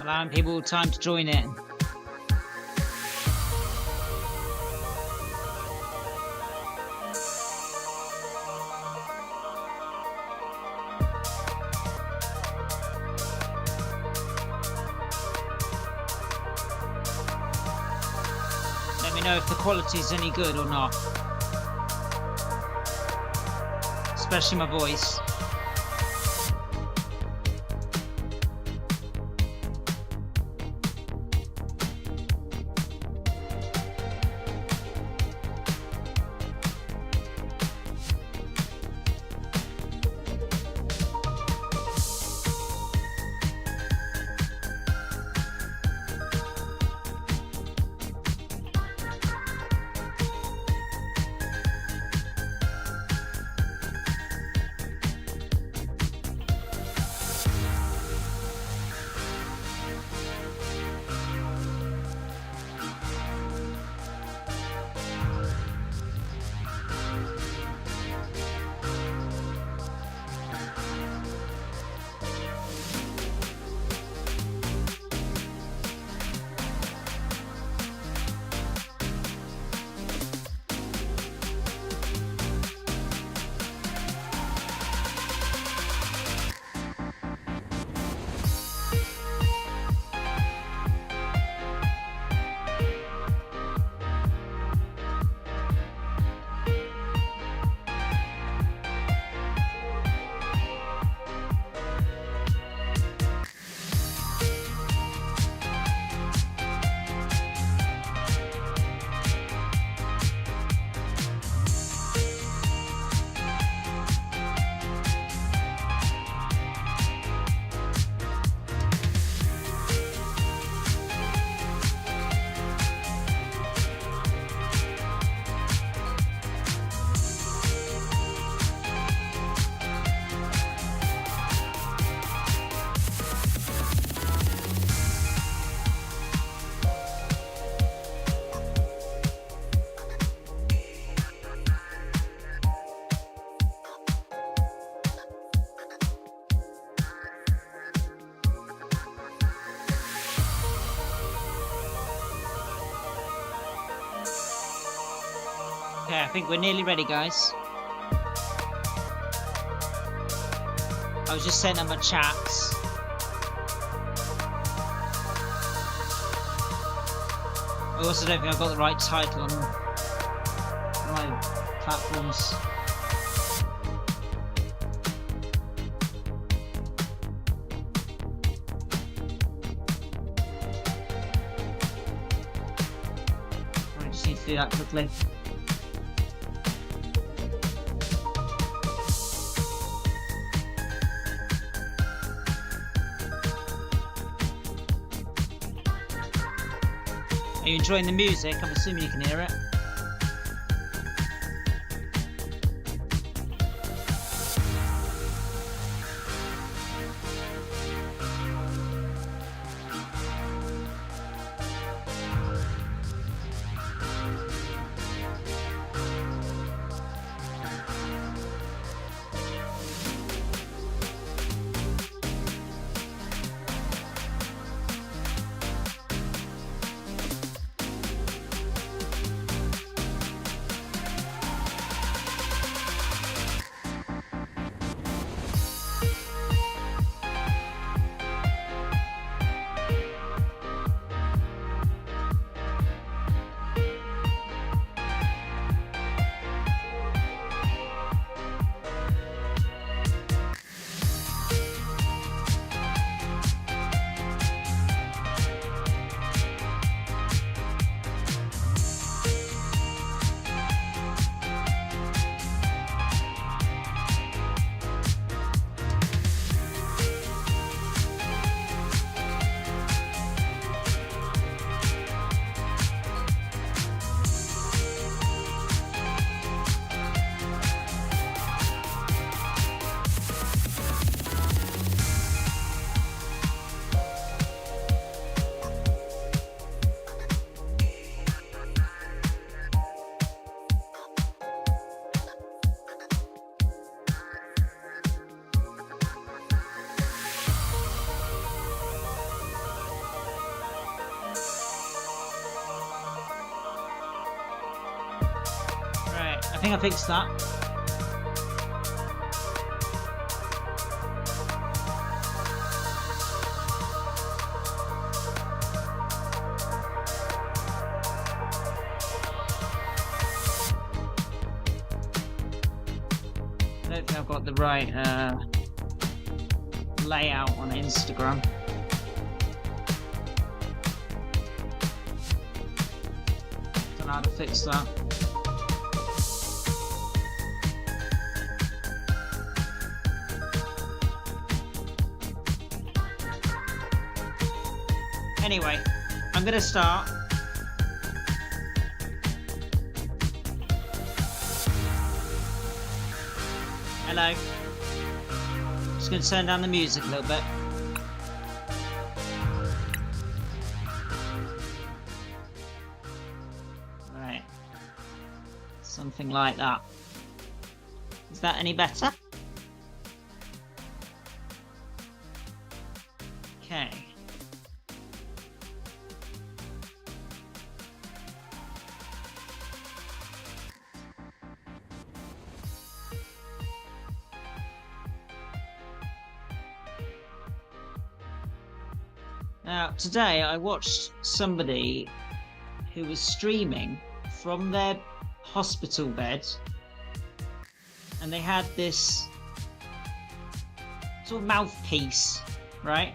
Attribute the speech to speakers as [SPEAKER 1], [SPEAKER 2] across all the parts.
[SPEAKER 1] Allowing people time to join in. Let me know if the quality is any good or not. Especially my voice. Okay, I think we're nearly ready, guys. I was just setting up my chats. I also don't think I've got the right title on my platforms. I just need to do that quickly. Are you enjoying the music? I'm assuming you can hear it. I think I fixed that. I don't think I've got the right layout on Instagram. Don't know how to fix that. Anyway, I'm gonna start. Hello. Just gonna turn down the music a little bit. Right. Something like that. Is that any better? Okay. Now, today I watched somebody who was streaming from their hospital bed, and they had this sort of mouthpiece, right?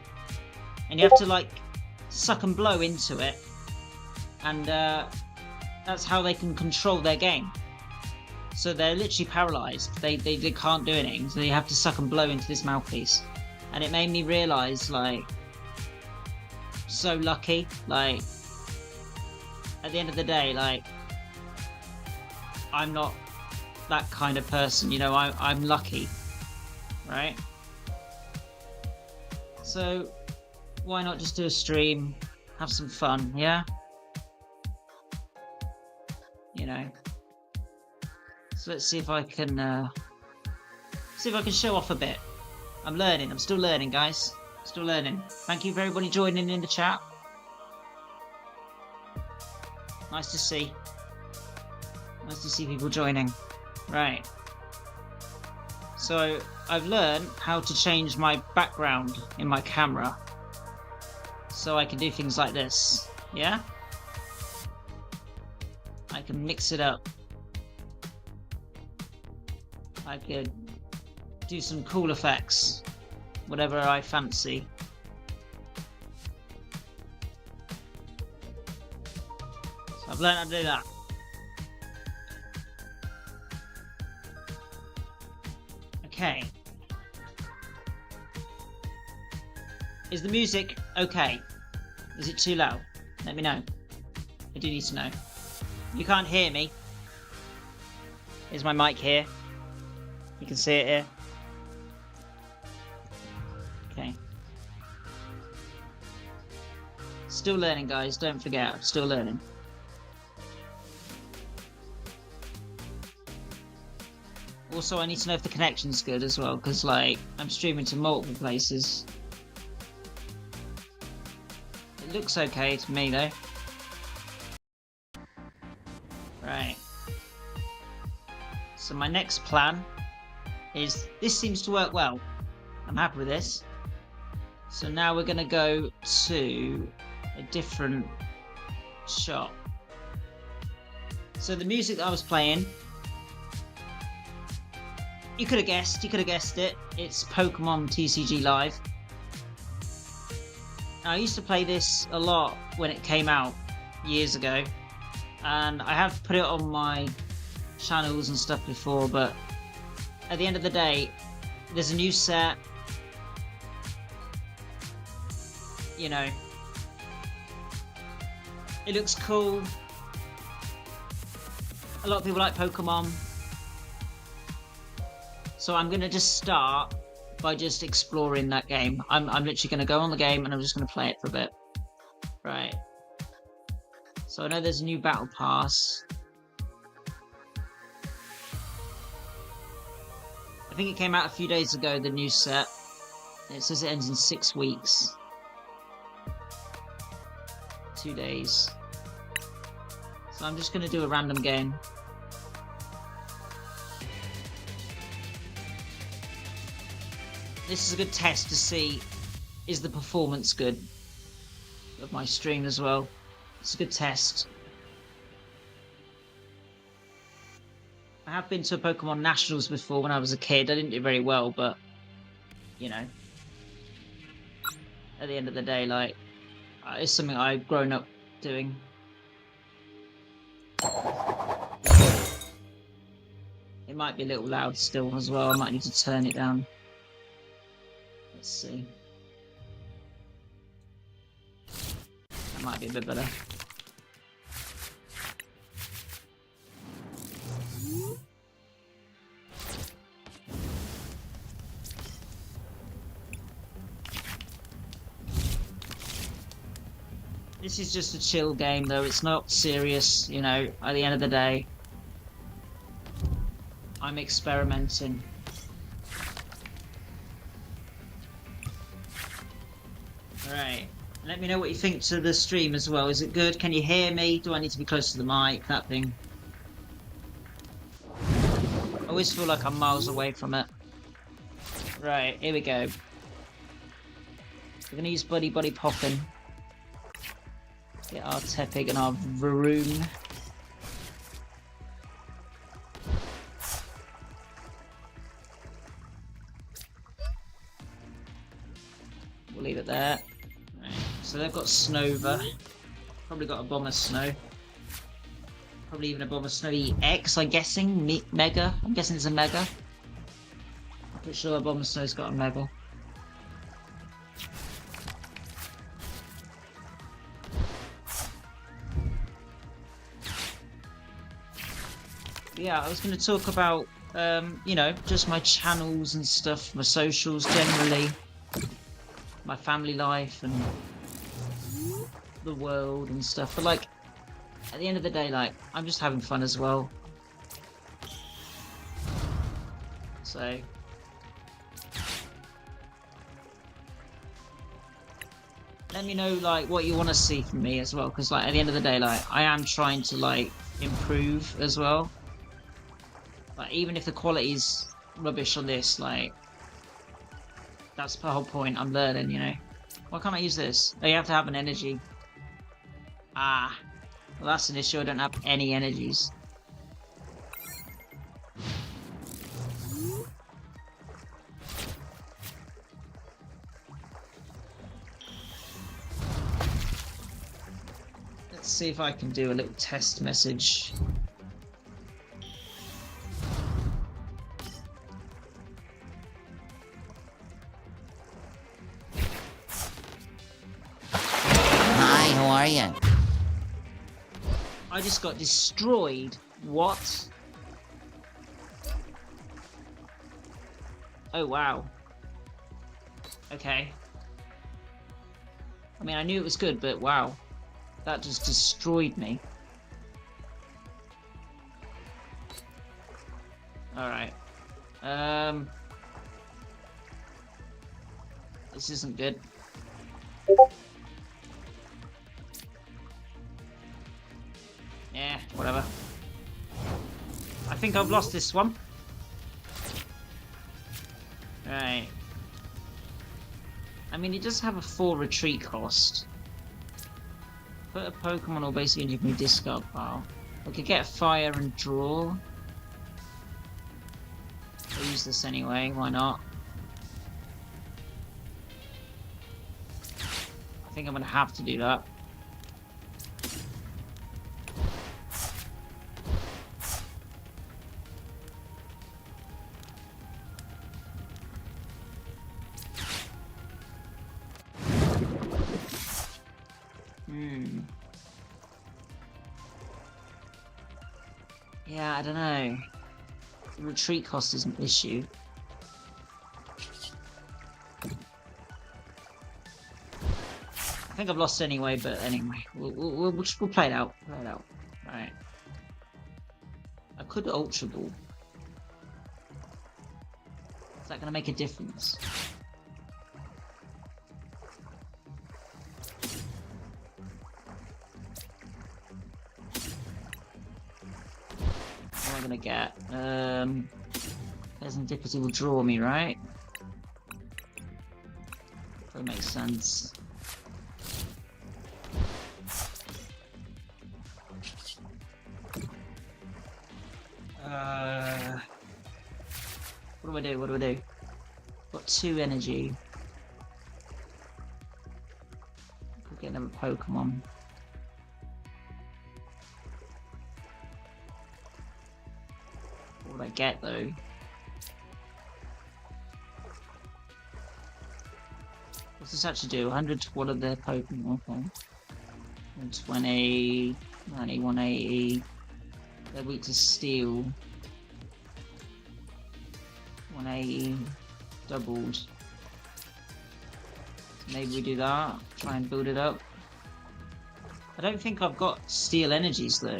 [SPEAKER 1] And you have to like suck and blow into it, and that's how they can control their game. So they're literally paralyzed. They can't do anything, so they have to suck and blow into this mouthpiece. And it made me realize, like, so lucky. Like, at the end of the day, like, I'm not that kind of person, you know. I'm lucky, right? So why not just do a stream, have some fun, yeah? You know. So let's see if I can show off a bit. I'm learning. I'm still learning, guys. Still learning. Thank you for everybody joining in the chat. Nice to see. Nice to see people joining. Right. So I've learned how to change my background in my camera, so I can do things like this. Yeah? I can mix it up. I could do some cool effects, whatever I fancy. So I've learned how to do that. Okay. Is the music okay? Is it too loud? Let me know. I do need to know. You can't hear me. Is my mic here? You can see it here. Okay. Still learning, guys. Don't forget, I'm still learning. Also, I need to know if the connection's good as well, because, like, I'm streaming to multiple places. It looks okay to me, though. Right. So my next plan is, this seems to work well. I'm happy with this. So now we're going to go to a different shot. So the music that I was playing, you could have guessed it. It's Pokemon TCG Live. Now, I used to play this a lot when it came out years ago, and I have put it on my channels and stuff before, but at the end of the day, there's a new set, you know, it looks cool. A lot of people like Pokemon, so I'm gonna just start by just exploring that game. I'm literally gonna go on the game and I'm just gonna play it for a bit. Right. So I know there's a new battle pass. I think it came out a few days ago, the new set. It says it ends in 6 weeks. 2 days. So I'm just going to do a random game. this is a good test to see, is the performance good of my stream as well. It's a good test. I have been to a Pokemon Nationals before when I was a kid. I didn't do very well, but, you know, at the end of the day, like, it's something I've grown up doing. It might be a little loud still as well. I might need to turn it down. Let's see. That might be a bit better. This is just a chill game though, it's not serious, you know, at the end of the day. I'm experimenting. Alright, let me know what you think to the stream as well. Is it good? Can you hear me? Do I need to be close to the mic? That thing. I always feel like I'm miles away from it. Right, here we go. We're gonna use Buddy Poppin'. Get our Tepig and our Varoom. We'll leave it there. Right. So they've got Snova. Probably got a Abomasnow. Probably even a Abomasnow EX, I'm guessing. Mega. I'm guessing it's a Mega. I'm pretty sure Abomasnow's got a Mega. Yeah, I was going to talk about, you know, just my channels and stuff, my socials generally, my family life and the world and stuff. But, like, at the end of the day, like, I'm just having fun as well. So, let me know, like, what you want to see from me as well. Because, like, at the end of the day, like, I am trying to, like, improve as well. Like, even if the quality's rubbish on this, like, that's the whole point. I'm learning, you know. Why can't I use this? Oh, you have to have an energy. Ah. Well, that's an issue. I don't have any energies. Let's see if I can do a little test message. I just got destroyed. What? Oh, wow. Okay. I mean, I knew it was good, but wow. That just destroyed me. Alright. This isn't good. Yeah, whatever. I think I've lost this one. Right. I mean, it does have a 4 retreat cost. Put a Pokemon or basically into my discard pile. I could get a fire and draw. I'll use this anyway, why not? I think I'm gonna have to do that. Yeah, I don't know. The retreat cost is an issue. I think I've lost anyway, but anyway, we'll play it out. Play it out. Right. I could Ultra Ball. Is that going to make a difference? What am I going to get? Pheasantipity will draw me, right? That makes sense. What do I do? What do I do? Got 2 energy. Could get another Pokemon. What would I get though? What's this actually do? 100 to one of their Pokemon. Okay. 120, 90, 180. They're weak to steel. 180 doubled. So maybe we do that. Try and build it up. I don't think I've got steel energies though.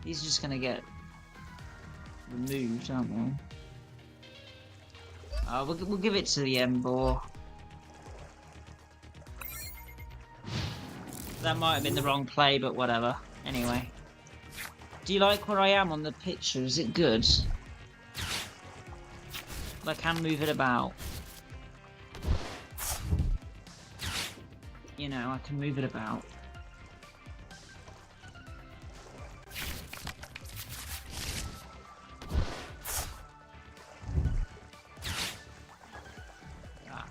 [SPEAKER 1] These are just gonna get removed, aren't they? We'll give it to the Emboar. That might have been the wrong play, but whatever. Anyway. Do you like where I am on the picture? Is it good? I can move it about. You know, I can move it about.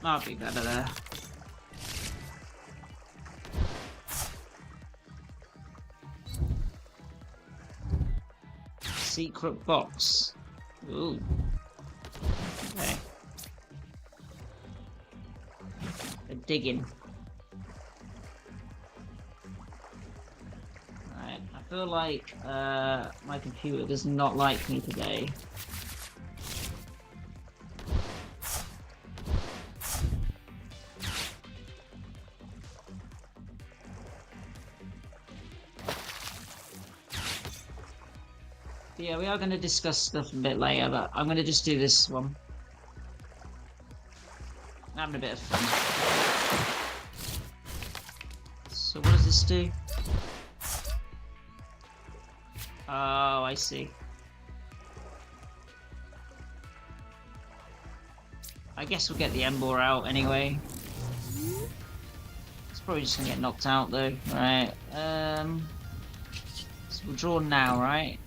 [SPEAKER 1] That'll be better there. Secret box. Ooh. Okay. They're digging. Right. I feel like my computer does not like me today. Yeah, we are going to discuss stuff a bit later, but I'm going to just do this one. I'm having a bit of fun. So what does this do? Oh, I see. I guess we'll get the Emboar out anyway. It's probably just going to get knocked out though. Right. So we'll draw now, right?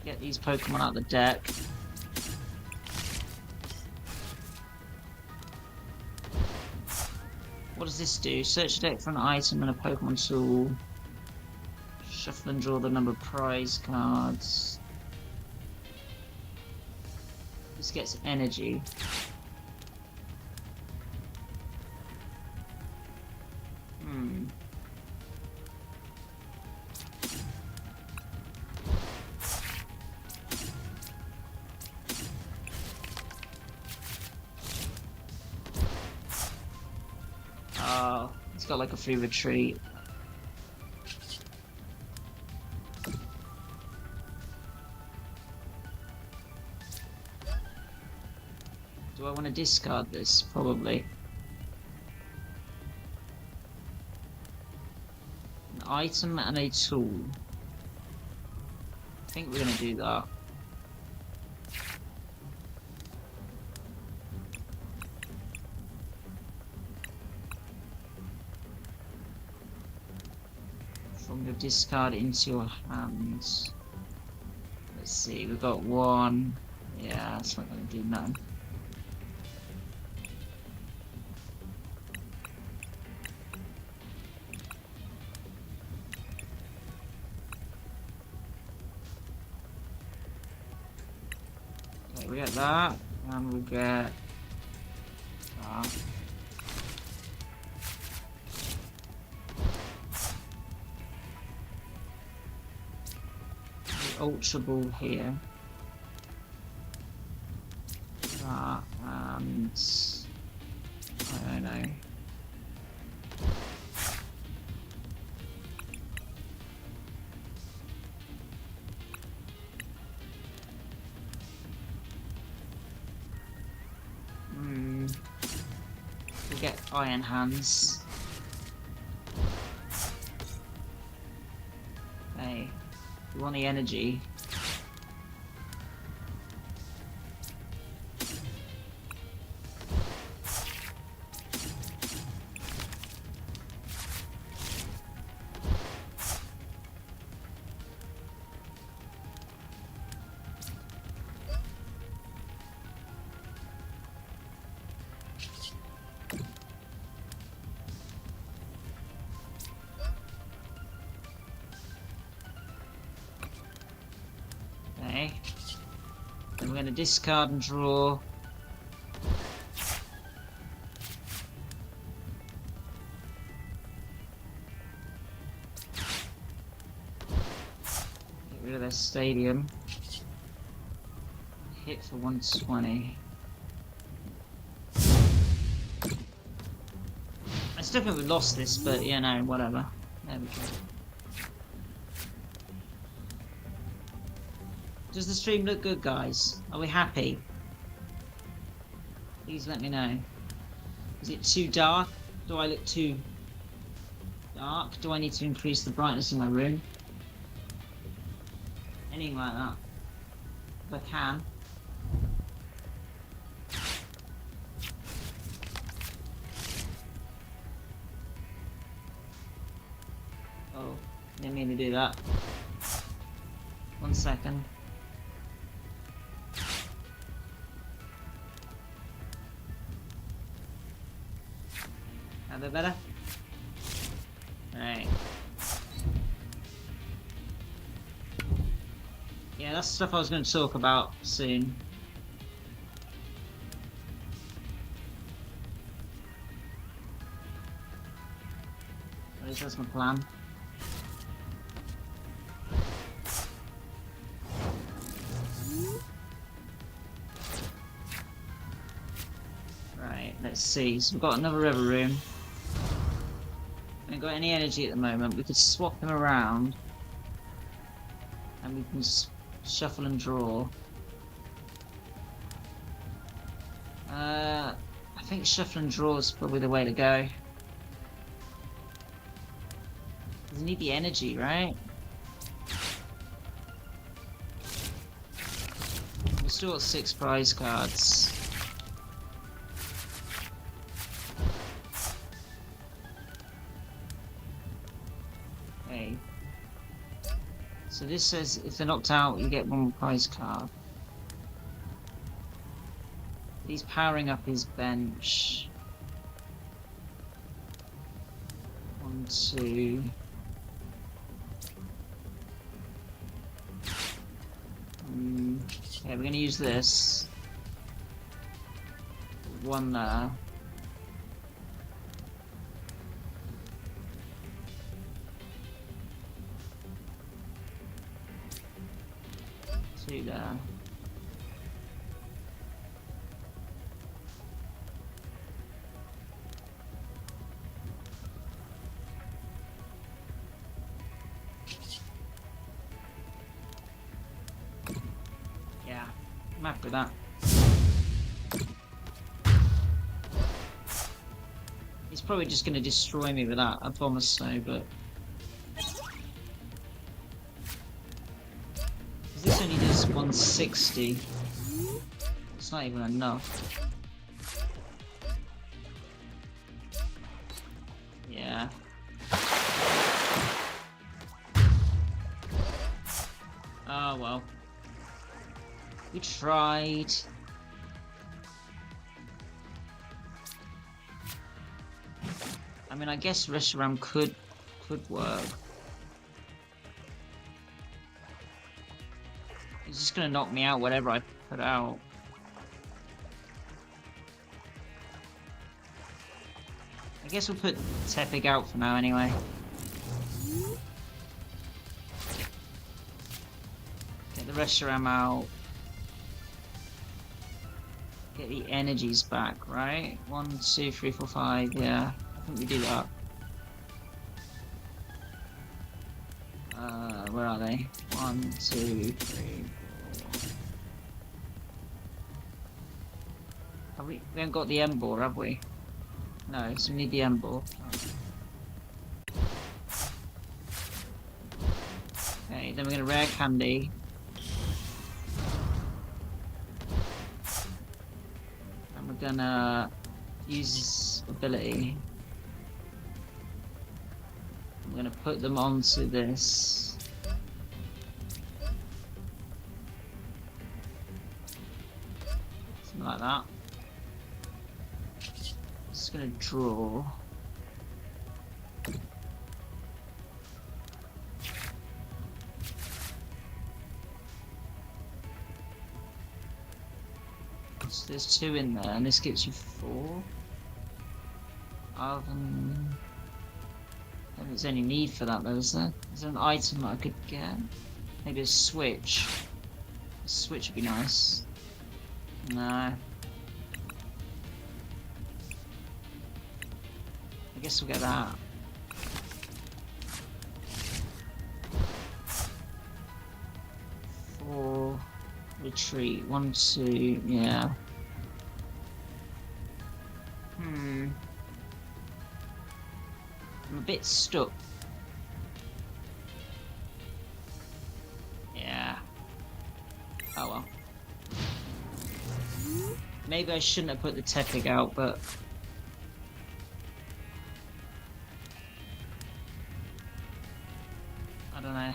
[SPEAKER 1] Get these Pokemon out of the deck. What does this do? Search the deck for an item and a Pokemon tool. Shuffle and draw the number of prize cards. This gets energy. It's got like a free retreat. Do I want to discard this? Probably. An item and a tool. I think we're going to do that. From your discard into your hands. Let's see, we've got one. Yeah, that's not going to do nothing. Okay, we get that, and we get that. Ultra Ball here. That and I don't know. We'll get Iron Hands. We want the energy. Okay. Then we're going to discard and draw. Get rid of their stadium. Hit for 120. I still think we lost this, but yeah, no, whatever. There we go. Does the stream look good, guys? Are we happy? Please let me know. Is it too dark? Do I look too dark? Do I need to increase the brightness in my room? Anything like that. If I can. Oh, didn't mean to do that. 1 second. A bit better? Alright. Yeah, that's stuff I was going to talk about soon. At least that's my plan. Right, let's see. So we've got another river room. We haven't got any energy at the moment. We could swap them around. And we can shuffle and draw. I think shuffle and draw is probably the way to go. You need the energy, right? We've still got 6 prize cards. Okay. So this says if they're knocked out, you get 1 more prize card. He's powering up his bench. 1, 2. Okay, we're gonna use this. 1 there. Two there. Yeah, I'm happy with that. He's probably just going to destroy me with that, I promise so, but... This only does 160. It's not even enough. Yeah. Oh well. We tried. I mean, I guess Reshiram could work. He's just gonna knock me out whatever I put out. I guess we'll put Tepig out for now anyway. Get the Reshiram out. Get the energies back, right? 1, 2, 3, 4, 5, yeah. I think we do that. Where are they? 1, 2, 3, 4. Have we haven't got the Emboar, have we? No, so we need the Emboar. Okay, then we're gonna rare candy. And we're gonna use his ability. I'm gonna put them onto this. Something like that. Just gonna draw. So there's 2 in there, and this gives you 4. Oven. I don't think there's any need for that though, is there? Is there an item that I could get? Maybe a switch. A switch would be nice. No. I guess we'll get that. Four. Retreat. 1, 2. Yeah. I'm a bit stuck. Yeah. Oh well. Maybe I shouldn't have put the Tepig out, but... I don't know.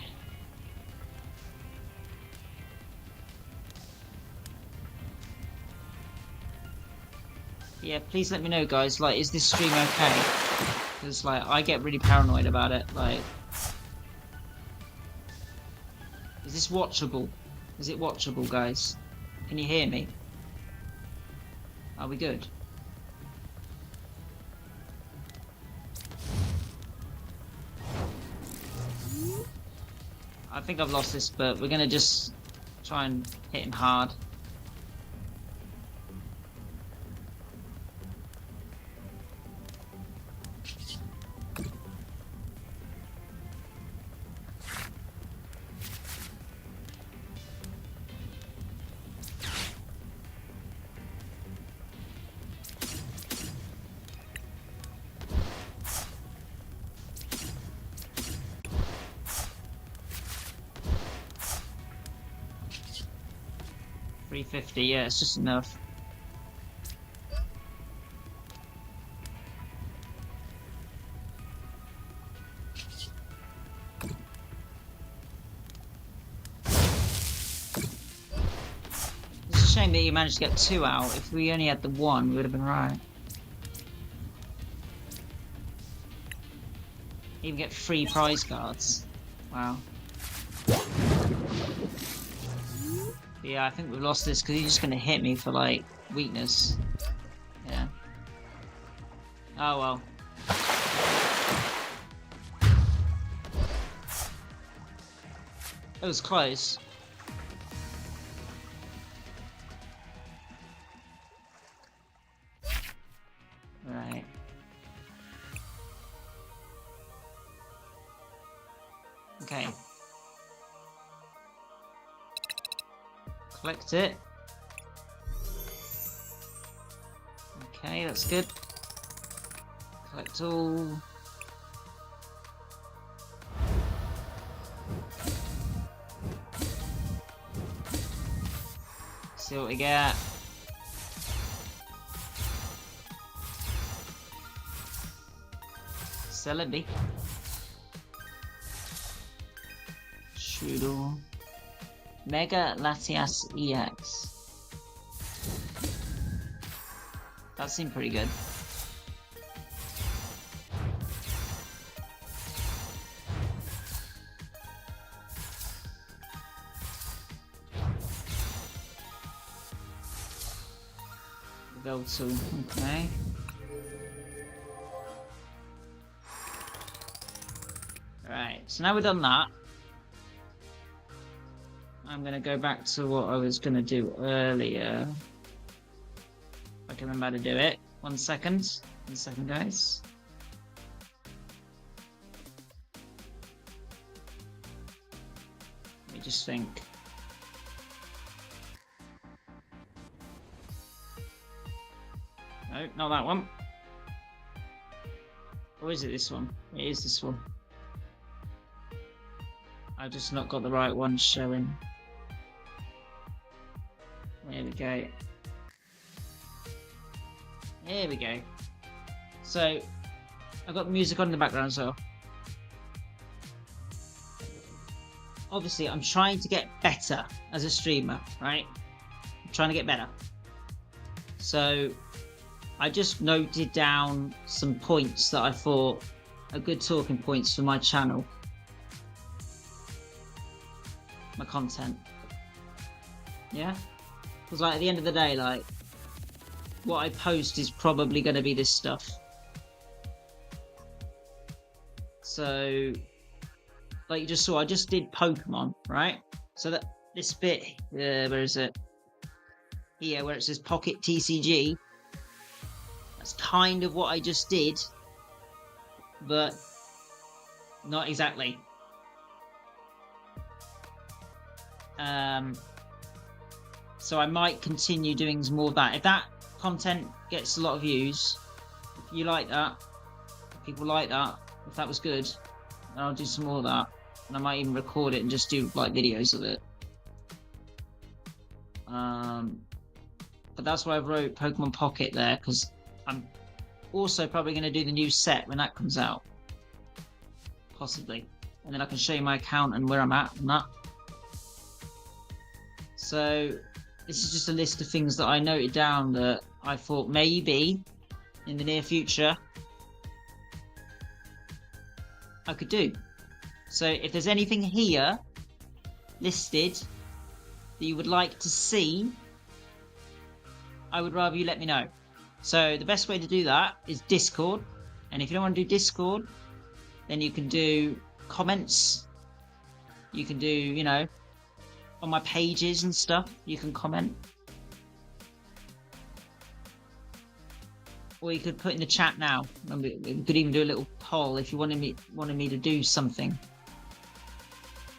[SPEAKER 1] Yeah, please let me know, guys. Like, is this stream okay? Because, like, I get really paranoid about it. Like, is this watchable? Is it watchable, guys? Can you hear me? Are we good? I think I've lost this, but we're gonna just try and hit him hard. $350, yeah, it's just enough. It's a shame that you managed to get 2 out. If we only had the 1, we would have been right. Even get 3 prize cards. Wow. Yeah, I think we've lost this because he's just going to hit me for, like, weakness. Yeah. Oh, well. It was close. Right. Okay. Collect it. Okay, that's good. Collect all. See what we get. Celebi. Strudel. Mega Latias EX. That seemed pretty good. Go to, okay. Right, so now we've done that. I'm gonna go back to what I was gonna do earlier. If I can remember how to do it. 1 second. 1 second, guys. Let me just think. No, not that one. Or is it this one? It is this one. I've just not got the right one showing. There we go. There we go. So, I've got music on in the background as well. Obviously, I'm trying to get better as a streamer, right? I'm trying to get better. So, I just noted down some points that I thought are good talking points for my channel. My content. Yeah? Because like at the end of the day, like, what I post is probably going to be this stuff. So, like you just saw, I just did Pokemon, right? So that this bit, where is it? Here, where it says Pocket TCG. That's kind of what I just did, but not exactly. So I might continue doing more of that. If that content gets a lot of views, if you like that, if people like that, if that was good, then I'll do some more of that. And I might even record it and just do like videos of it. But that's why I wrote Pokemon Pocket there, because I'm also probably going to do the new set when that comes out. Possibly. And then I can show you my account and where I'm at and that. So this is just a list of things that I noted down that I thought maybe in the near future I could do. So if there's anything here listed that you would like to see, I would rather you let me know. So the best way to do that is Discord. And if you don't want to do Discord, then you can do comments. You can do, you know, on my pages and stuff, you can comment. Or you could put in the chat now. And we could even do a little poll if you wanted me to do something.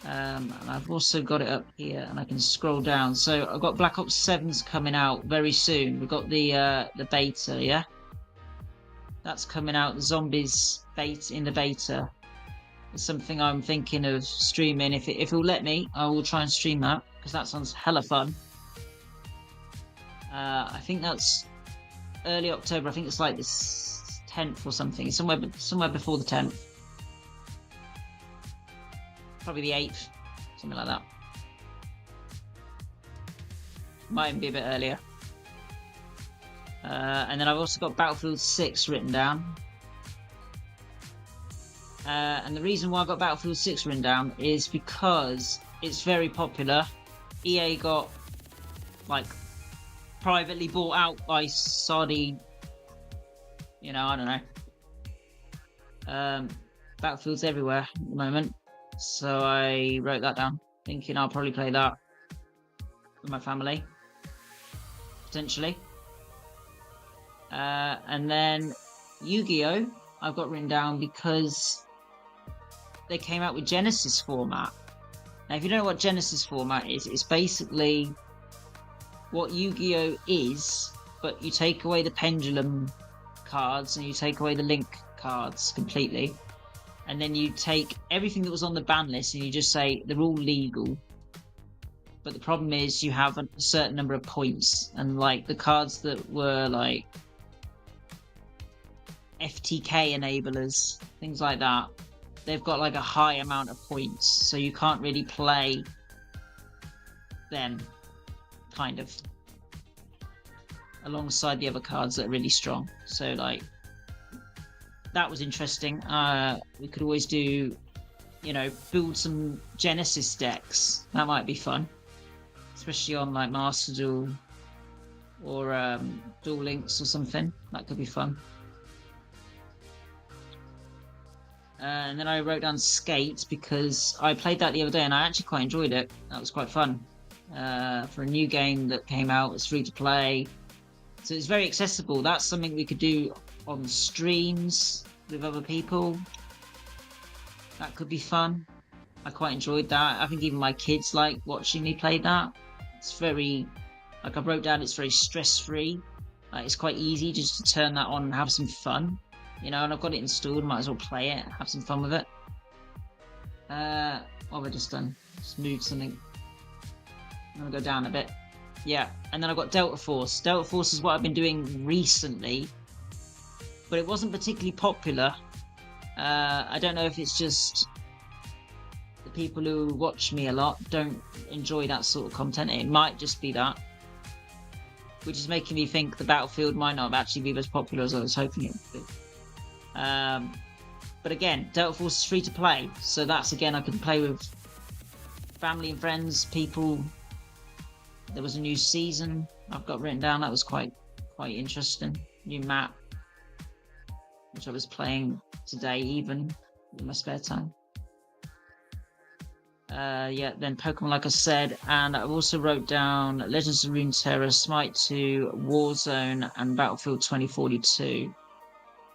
[SPEAKER 1] And I've also got it up here, and I can scroll down. So I've got Black Ops 7's coming out very soon. We've got the beta, yeah. That's coming out. The Zombies beta in the beta. It's something I'm thinking of streaming. If it'll let me, I will try and stream that, because that sounds hella fun. I think that's early October. I think it's like this 10th or something. It's somewhere before the 10th. Probably the 8th, something like that. Might even be a bit earlier. And then I've also got Battlefield 6 written down. And the reason why I've got Battlefield 6 written down is because it's very popular. EA got, like, privately bought out by Saudi, you know, I don't know. Battlefield's everywhere at the moment. So I wrote that down, thinking I'll probably play that with my family, potentially. And then Yu-Gi-Oh! I've got written down because they came out with Genesis format. Now, if you don't know what Genesis format is, it's basically what Yu-Gi-Oh! Is, but you take away the pendulum cards and you take away the link cards completely. And then you take everything that was on the ban list and you just say they're all legal. But the problem is you have a certain number of points. And like the cards that were like FTK enablers, things like that, they've got like a high amount of points. So you can't really play them, kind of, alongside the other cards that are really strong. So like, that was interesting. We could always do, you know, build some Genesis decks. That might be fun, especially on like Master Duel or Duel Links or something. That could be fun. And then I wrote down Skate because I played that the other day and I actually quite enjoyed it. That was quite fun. For a new game that came out, it's free to play. So it's very accessible. That's something we could do on streams with other people. That could be fun. I quite enjoyed that. I think even my kids like watching me play that. It's very, like I wrote down, it's very stress-free. It's quite easy just to turn that on and have some fun. You know, and I've got it installed, might as well play it, have some fun with it. And What have I just done? Just moved something. I'm gonna go down a bit. Yeah, and then I've got Delta Force. Delta Force is what I've been doing recently, but it wasn't particularly popular. I don't know if it's just the people who watch me a lot don't enjoy that sort of content. It might just be that, which is making me think the Battlefield might not actually be as popular as I was hoping it would be. But again, Delta Force is free to play, so that's again I can play with family and friends, people. There was a new season I've got written down that was quite interesting. New map, which I was playing today even in my spare time. Yeah, then Pokemon, like I said, and I also wrote down Legends of Runeterra, Smite 2, Warzone, and Battlefield 2042.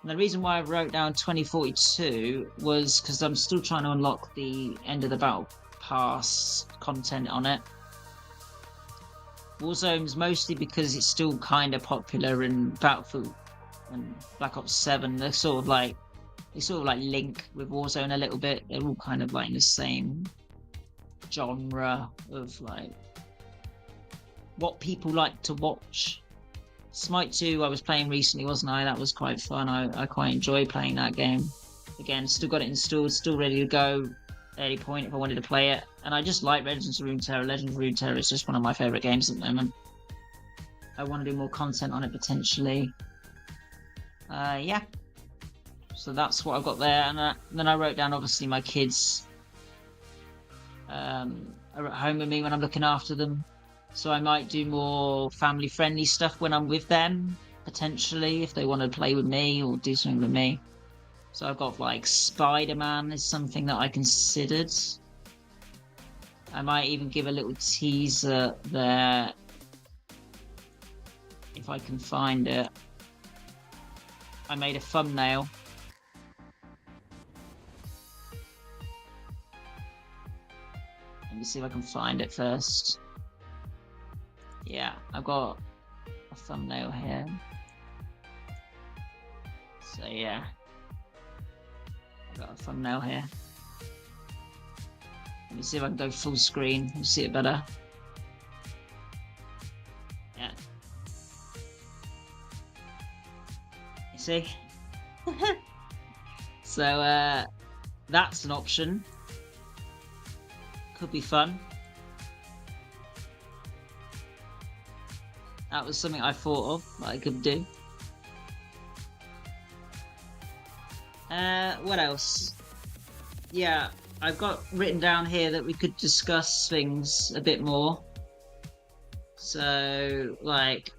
[SPEAKER 1] And the reason why I wrote down 2042 was because I'm still trying to unlock the end of the Battle Pass content on it. Warzone's mostly because it's still kind of popular in Battlefield and Black Ops 7. They sort of like link with Warzone a little bit. They're all kind of like in the same genre of like what people like to watch. Smite 2 I was playing recently, wasn't I? That was quite fun. I quite enjoy playing that game. Again, still got it installed, still ready to go at any point if I wanted to play it. And I just like Legends of Runeterra. Legends of Runeterra is just one of my favourite games at the moment. I want to do more content on it potentially. Yeah. So that's what I've got there. And then I wrote down obviously my kids are at home with me when I'm looking after them. So I might do more family-friendly stuff when I'm with them, potentially, if they want to play with me or do something with me. So I've got, like, Spider-Man is something that I considered. I might even give a little teaser there, if I can find it. I made a thumbnail. Let me see if I can find it first. Yeah, I've got a thumbnail here. So yeah, I've got a thumbnail here. Let me see if I can go full screen. You see it better. Yeah. You see? So that's an option. Could be fun. That was something I thought of that I could do. What else? Yeah, I've got written down here that we could discuss things a bit more. So, like,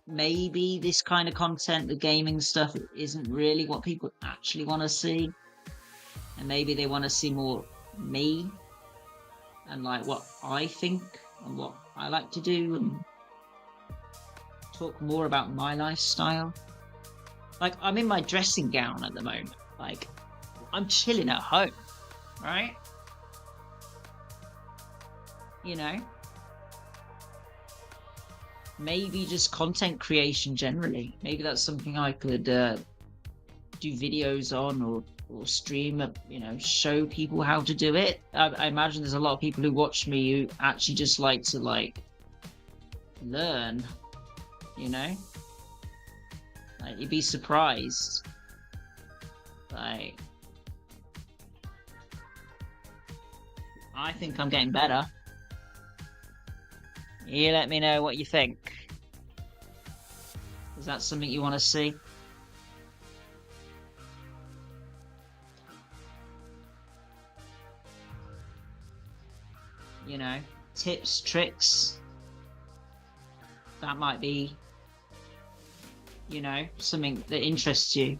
[SPEAKER 1] maybe this kind of content, the gaming stuff, isn't really what people actually want to see. And maybe they want to see more me and, like, what I think and what I like to do and talk more about my lifestyle. Like, I'm in my dressing gown at the moment. Like, I'm chilling at home, right? You know? Maybe just content creation generally. Maybe that's something I could do videos on or stream, you know, show people how to do it. I imagine there's a lot of people who watch me who actually just like to, like, learn, you know? Like, you'd be surprised. Like, I think I'm getting better. You let me know what you think. Is that something you want to see? You know, tips, tricks. That might be, you know, something that interests you.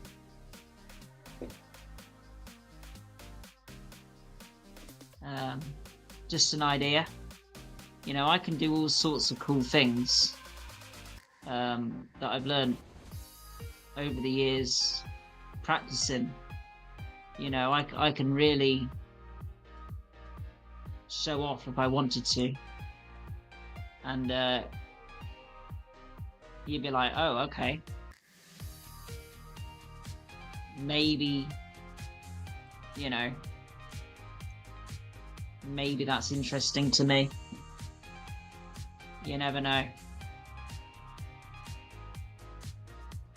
[SPEAKER 1] Just an idea. You know, I can do all sorts of cool things that I've learned over the years practicing. You know, I can really show off if I wanted to. And you'd be like, oh, okay. Maybe you know, maybe that's interesting to me. You never know.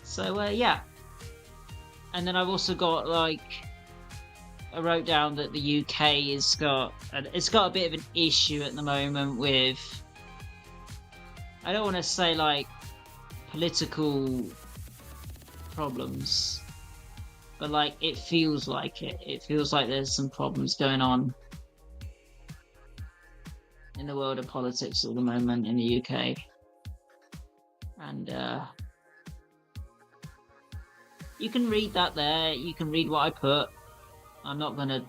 [SPEAKER 1] So, yeah. And then I've also got, like, I wrote down that the UK it's got a bit of an issue at the moment with, I don't want to say, like, political problems, but, like, it feels like it. It feels like there's some problems going on in the world of politics at the moment in the UK. And, you can read that there. You can read what I put. I'm not gonna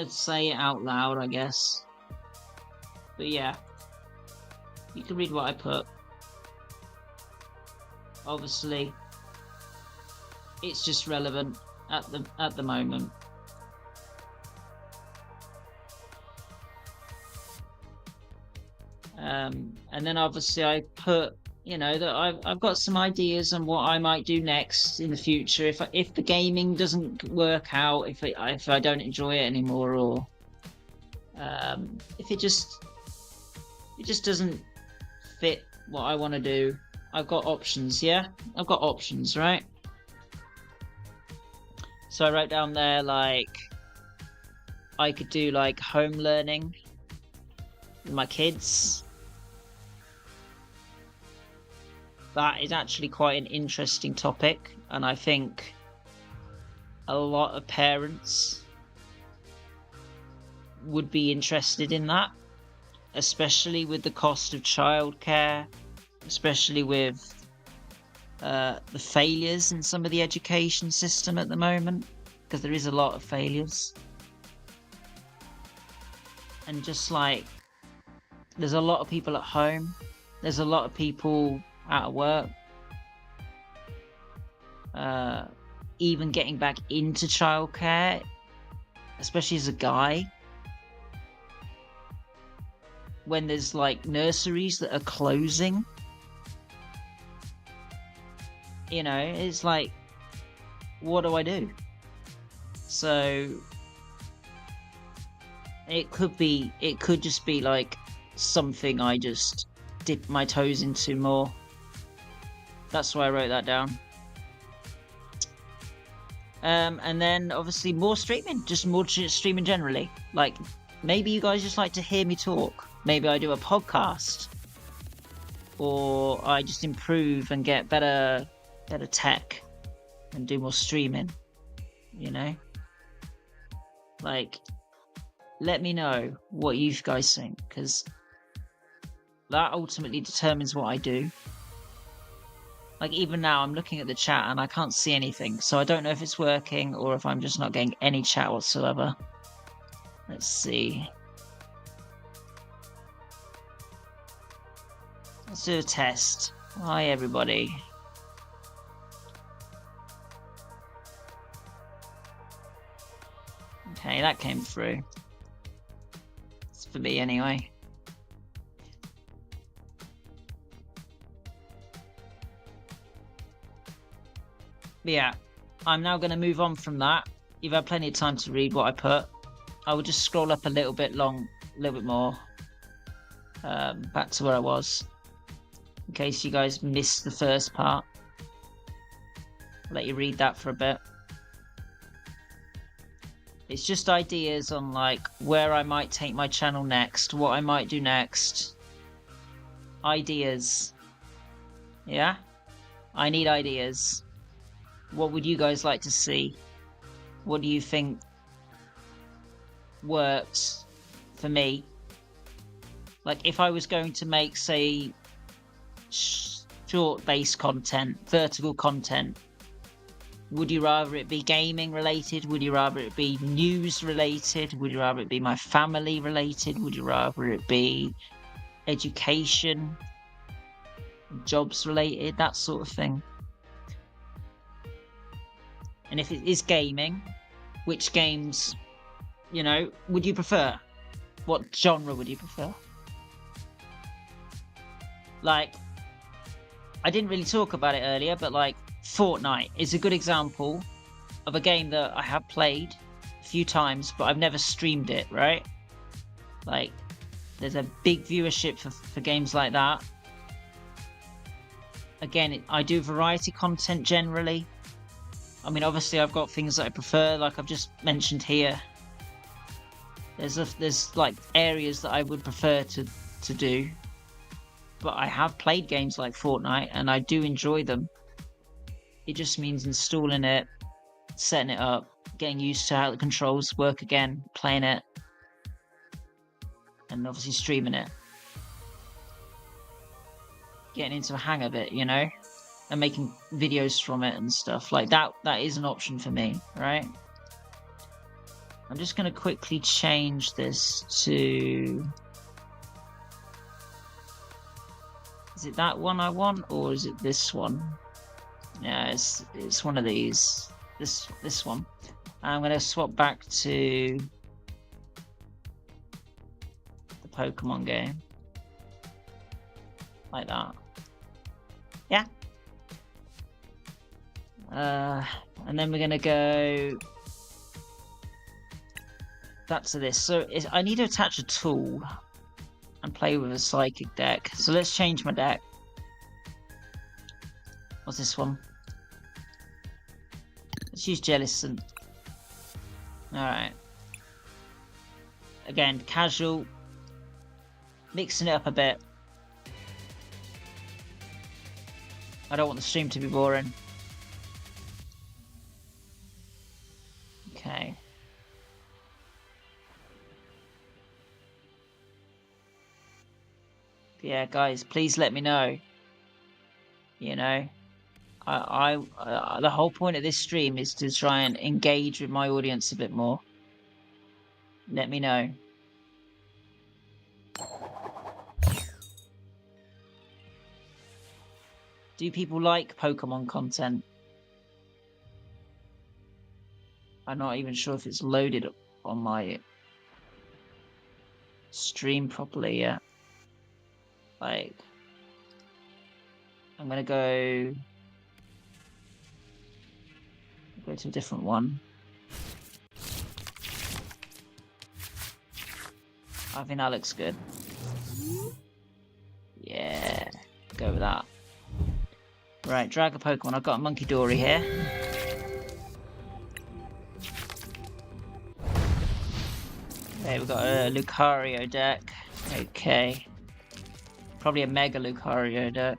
[SPEAKER 1] say it out loud, I guess. But yeah, you can read what I put. Obviously, it's just relevant at the moment. And then obviously I put, you know, that I've got some ideas on what I might do next in the future if the gaming doesn't work out, if I don't enjoy it anymore, or if it just doesn't fit what I want to do. I've got options, yeah? I've got options, right? So I wrote down there, like, I could do, like, home learning with my kids. That is actually quite an interesting topic, and I think a lot of parents would be interested in that, especially with the cost of childcare, especially with the failures in some of the education system at the moment, because there is a lot of failures. And just like, there's a lot of people at home, there's a lot of people out of work, even getting back into childcare, especially as a guy, when there's like nurseries that are closing. You know, it's like, what do I do? So it could just be like something I just dip my toes into more. That's why I wrote that down. And then obviously more streaming, just more streaming generally. Like, maybe you guys just like to hear me talk. Maybe I do a podcast, or I just improve and get better tech and do more streaming, you know? Like, let me know what you guys think, because that ultimately determines what I do. Like, even now I'm looking at the chat and I can't see anything, so I don't know if it's working or if I'm just not getting any chat whatsoever. Let's see. Let's do a test. Hi everybody. Okay, that came through. It's for me anyway. But yeah, I'm now going to move on from that. You've had plenty of time to read what I put. I will just scroll up a little bit more, back to where I was, in case you guys missed the first part. I'll let you read that for a bit. It's just ideas on like where I might take my channel next, what I might do next. Ideas. Yeah? I need ideas. What would you guys like to see? What do you think works for me? Like, if I was going to make, say, short-based content, vertical content, would you rather it be gaming related? Would you rather it be news related? Would you rather it be my family related? Would you rather it be education, jobs related, that sort of thing? And if it is gaming, which games, you know, would you prefer? What genre would you prefer? Like, I didn't really talk about it earlier, but like Fortnite is a good example of a game that I have played a few times, but I've never streamed it, right? Like, there's a big viewership for games like that. Again, I do variety content generally. I mean, obviously I've got things that I prefer, like I've just mentioned here. There's like areas that I would prefer to do. But I have played games like Fortnite and I do enjoy them. It just means installing it, setting it up, getting used to how the controls work again, playing it, and obviously streaming it. Getting into a hang of it, you know? And making videos from it and stuff. Like that is an option for me, right? I'm just going to quickly change this to... Is it that one I want, or is it this one? Yeah, it's one of these. This one. I'm going to swap back to the Pokemon game. Like that. Yeah. And then we're going to go back to this. So I need to attach a tool and play with a psychic deck. So let's change my deck. What's this one? Let's use Jellicent. Alright. Again, casual. Mixing it up a bit. I don't want the stream to be boring. Okay. Yeah, guys, please let me know. You know, the whole point of this stream is to try and engage with my audience a bit more. Let me know. Do people like Pokemon content? I'm not even sure if it's loaded on my stream properly yet. Like, I'm gonna go to a different one. I think that looks good. Yeah, go with that. Right, drag a Pokemon. I've got a Munkidori here. Okay, we've got a Lucario deck. Okay. Probably a Mega Lucario deck.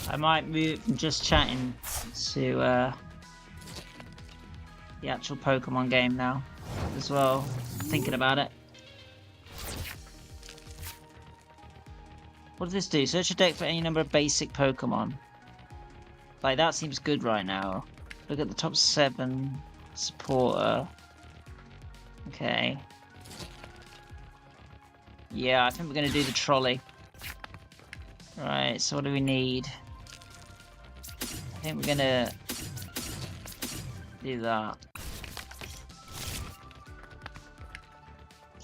[SPEAKER 1] I might move from just chatting to the actual Pokemon game now as well. Thinking about it. What does this do? Search a deck for any number of basic Pokemon. Like, that seems good right now. Look at the top 7. Supporter. Okay. Yeah, I think we're going to do the trolley. Right, so what do we need? I think we're gonna do that.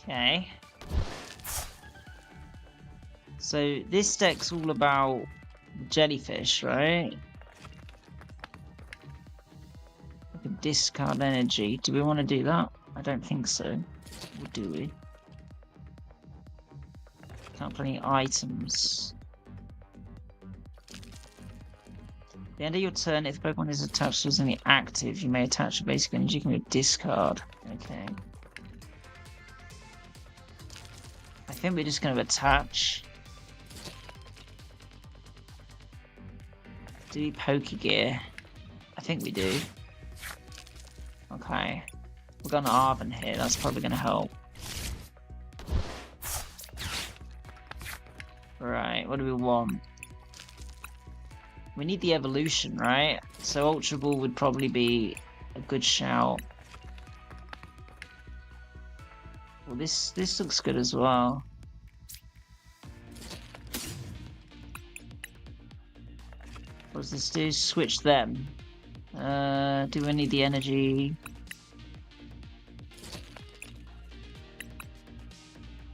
[SPEAKER 1] Okay. So this deck's all about jellyfish, right? We can discard energy. Do we want to do that? I don't think so. Or do we? Can't play any items. At the end of your turn, if Pokemon is attached to something active, you may attach a basic energy. You can discard. Okay. think we're just going to attach. Do we Pokegear? I think we do. Okay. We've got an Arven here, that's probably going to help. Right, what do we want? We need the evolution, right? So Ultra Ball would probably be a good shout. Well, this looks good as well. What does this do? Switch them. Do we need the energy?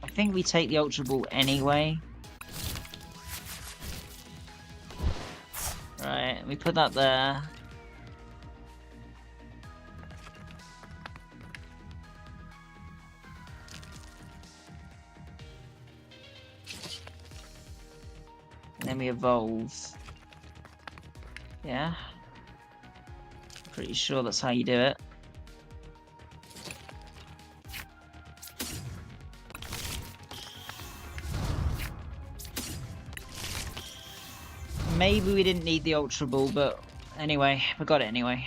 [SPEAKER 1] I think we take the Ultra Ball anyway. Right, we put that there. And then we evolve. Yeah. Pretty sure that's how you do it. Maybe we didn't need the Ultra Ball, but anyway, we got it anyway.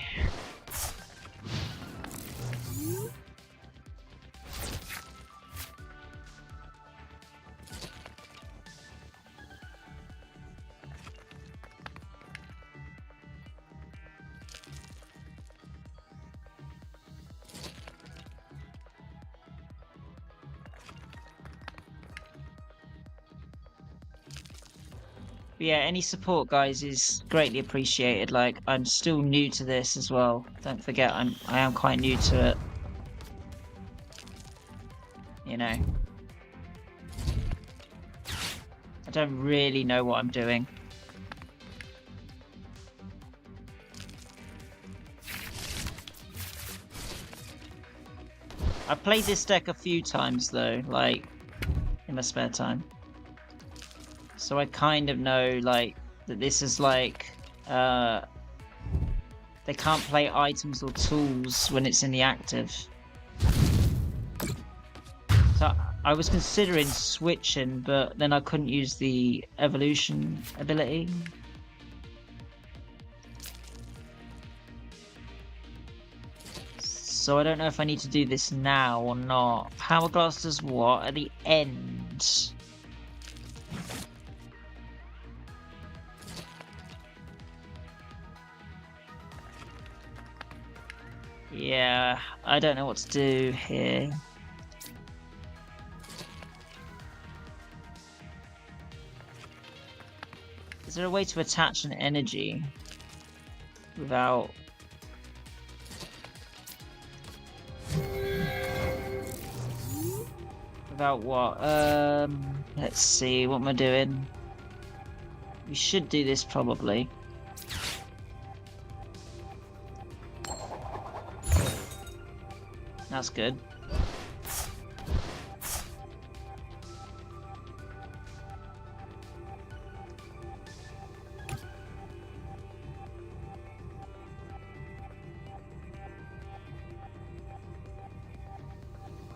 [SPEAKER 1] But yeah, any support, guys, is greatly appreciated. Like, I'm still new to this as well. Don't forget, I am quite new to it. You know. I don't really know what I'm doing. I've played this deck a few times though, like, in my spare time. So I kind of know, like, that this is like, they can't play items or tools when it's in the active. So I was considering switching, but then I couldn't use the evolution ability. So I don't know if I need to do this now or not. Power Glass does what? At the end. Yeah, I don't know what to do here. Is there a way to attach an energy without... Without what? Let's see, what am I doing? We should do this probably. That's good.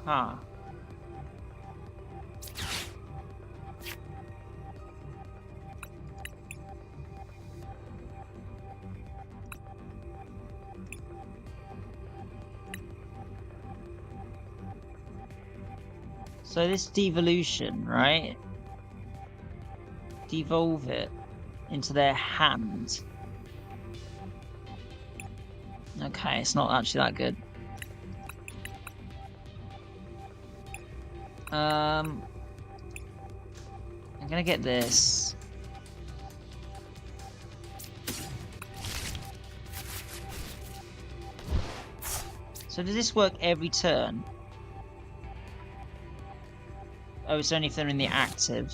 [SPEAKER 1] Huh. So this devolution, right? Devolve it into their hand. Okay, it's not actually that good. I'm gonna get this. So does this work every turn? Oh, it's only if they're in the active.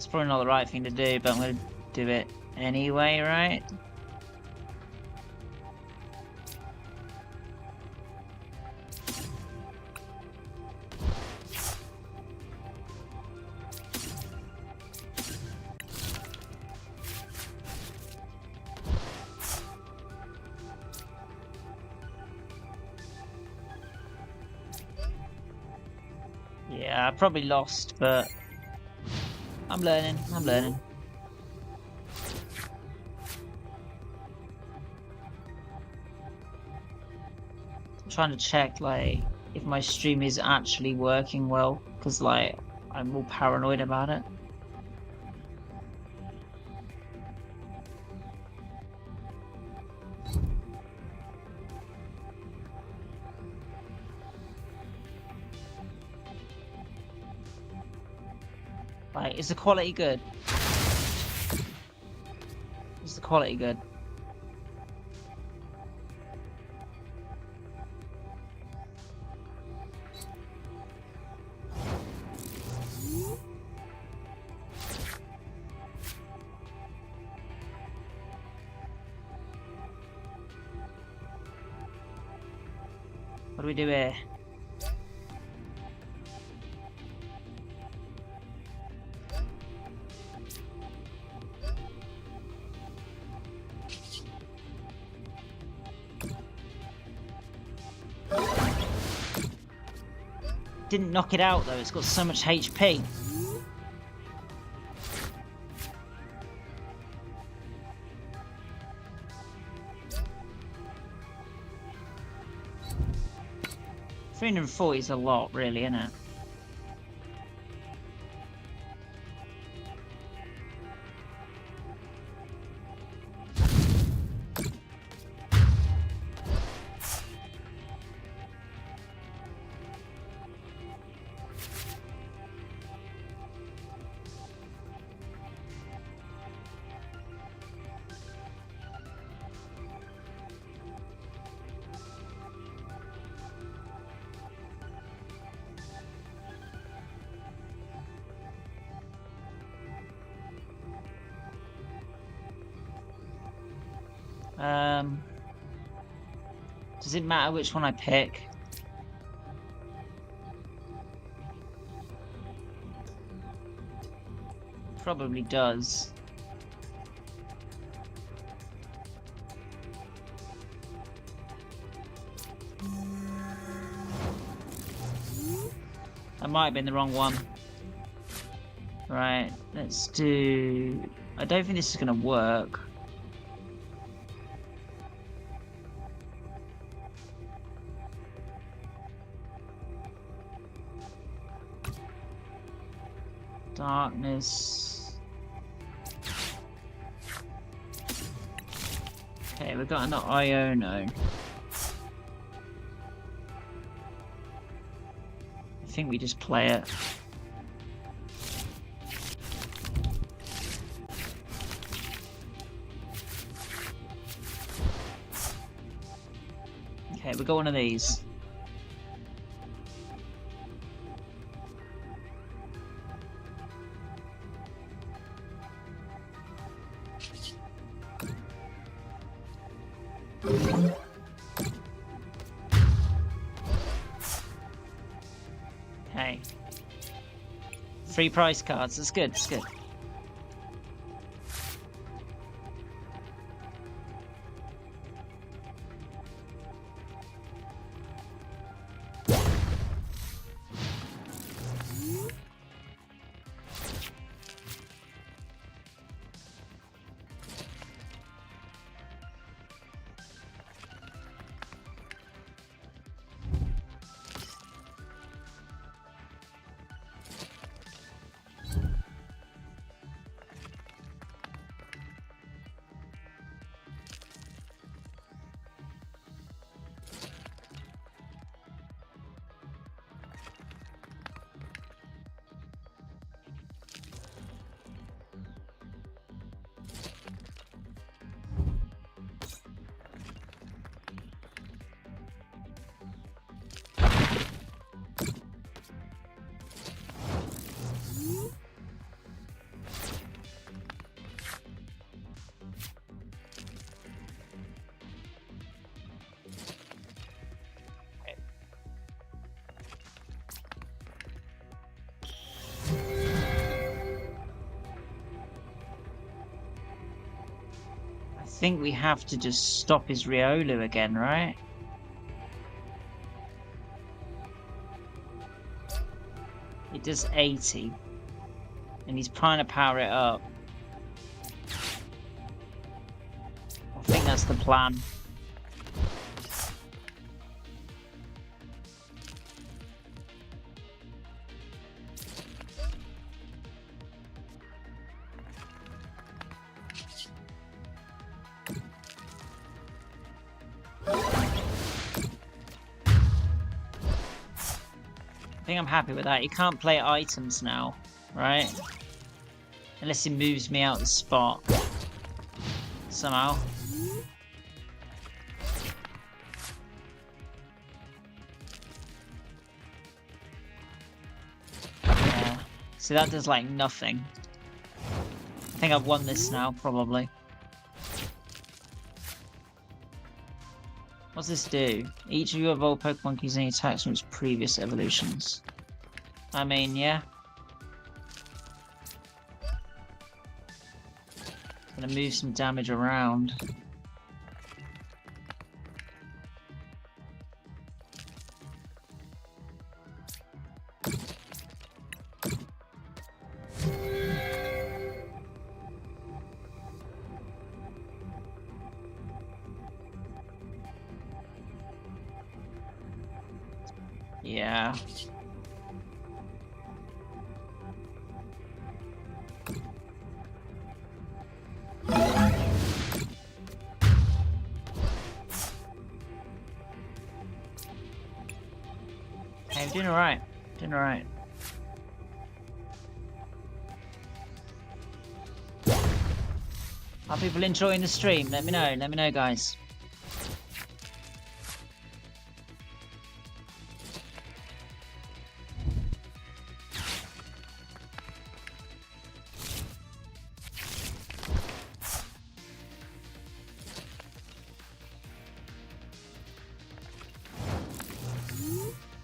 [SPEAKER 1] It's probably not the right thing to do, but I'm going to do it anyway, right? Yeah, I probably lost, but I'm learning. I'm learning. I'm trying to check, like, if my stream is actually working well, because, like, I'm all paranoid about it. Like, is the quality good? Is the quality good? What do we do here? Didn't knock it out though, it's got so much HP. $340 is a lot, really, isn't it? Does it matter which one I pick? Probably does. I might have been the wrong one. Right, let's do... I don't think this is going to work. Darkness. Okay, we've got an Iono. I think we just play it. Okay, we got one of these. Okay. Free price cards, that's good, that's good. think we have to just stop his Riolu again, right? It does 80. And he's trying to power it up. I think that's the plan. I think I'm happy with that. He can't play items now, right? Unless he moves me out the spot. Somehow. Yeah. See, that does like nothing. I think I've won this now, probably. What's this do? Each of you evolved Pokemon can use any attacks from its previous evolutions. I mean, yeah. Gonna move some damage around. Yeah. Hey, I'm doing alright. Doing alright. Are people enjoying the stream? Let me know. Let me know, guys.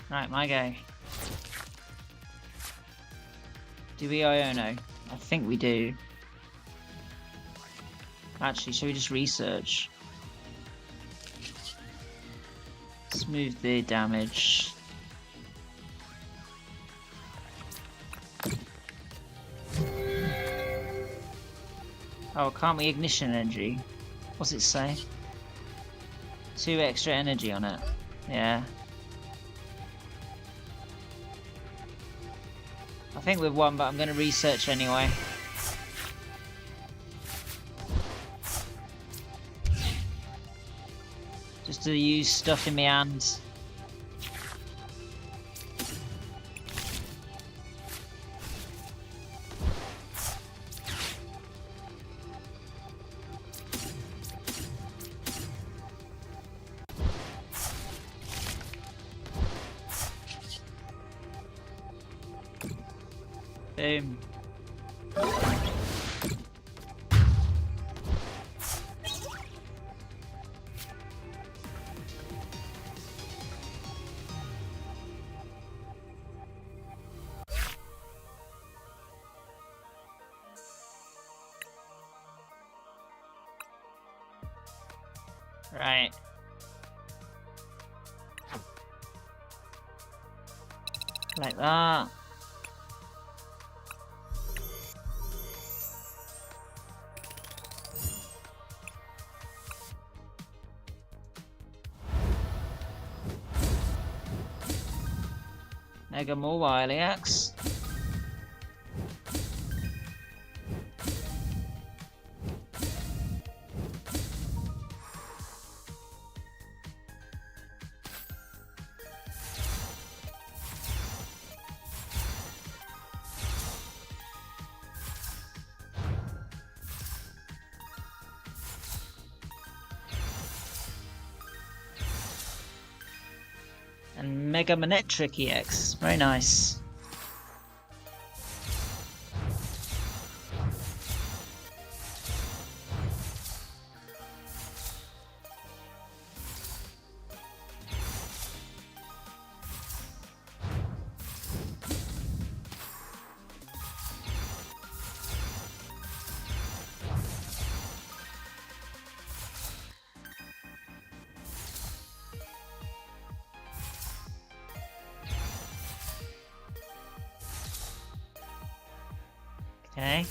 [SPEAKER 1] Right, my go. Do we Iono? I think we do. Actually, shall we just research? Smooth the damage. Oh, can't we ignition energy? What's it say? 2 extra energy on it. Yeah. I think we've won, but I'm going to research anyway. Just to use stuff in my hands. Boom. Right. Like that. Mega more Wily Axe. And Mega Manectric EX. Very nice. Okay.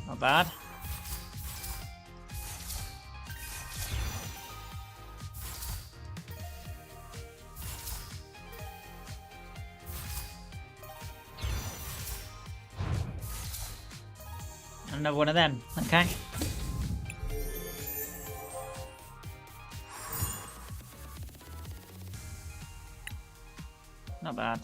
[SPEAKER 1] Not bad. Another one of them. Okay. Not bad.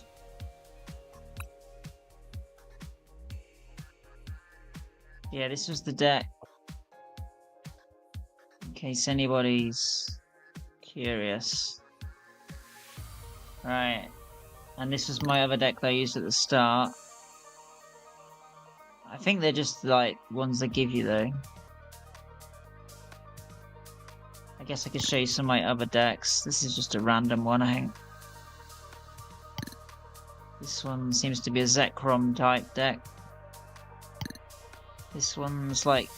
[SPEAKER 1] Yeah, this was the deck. In case anybody's curious. Right. And this was my other deck that I used at the start. I think they're just like ones they give you though. I guess I could show you some of my other decks. This is just a random one, I think. This one seems to be a Zekrom type deck. This one's like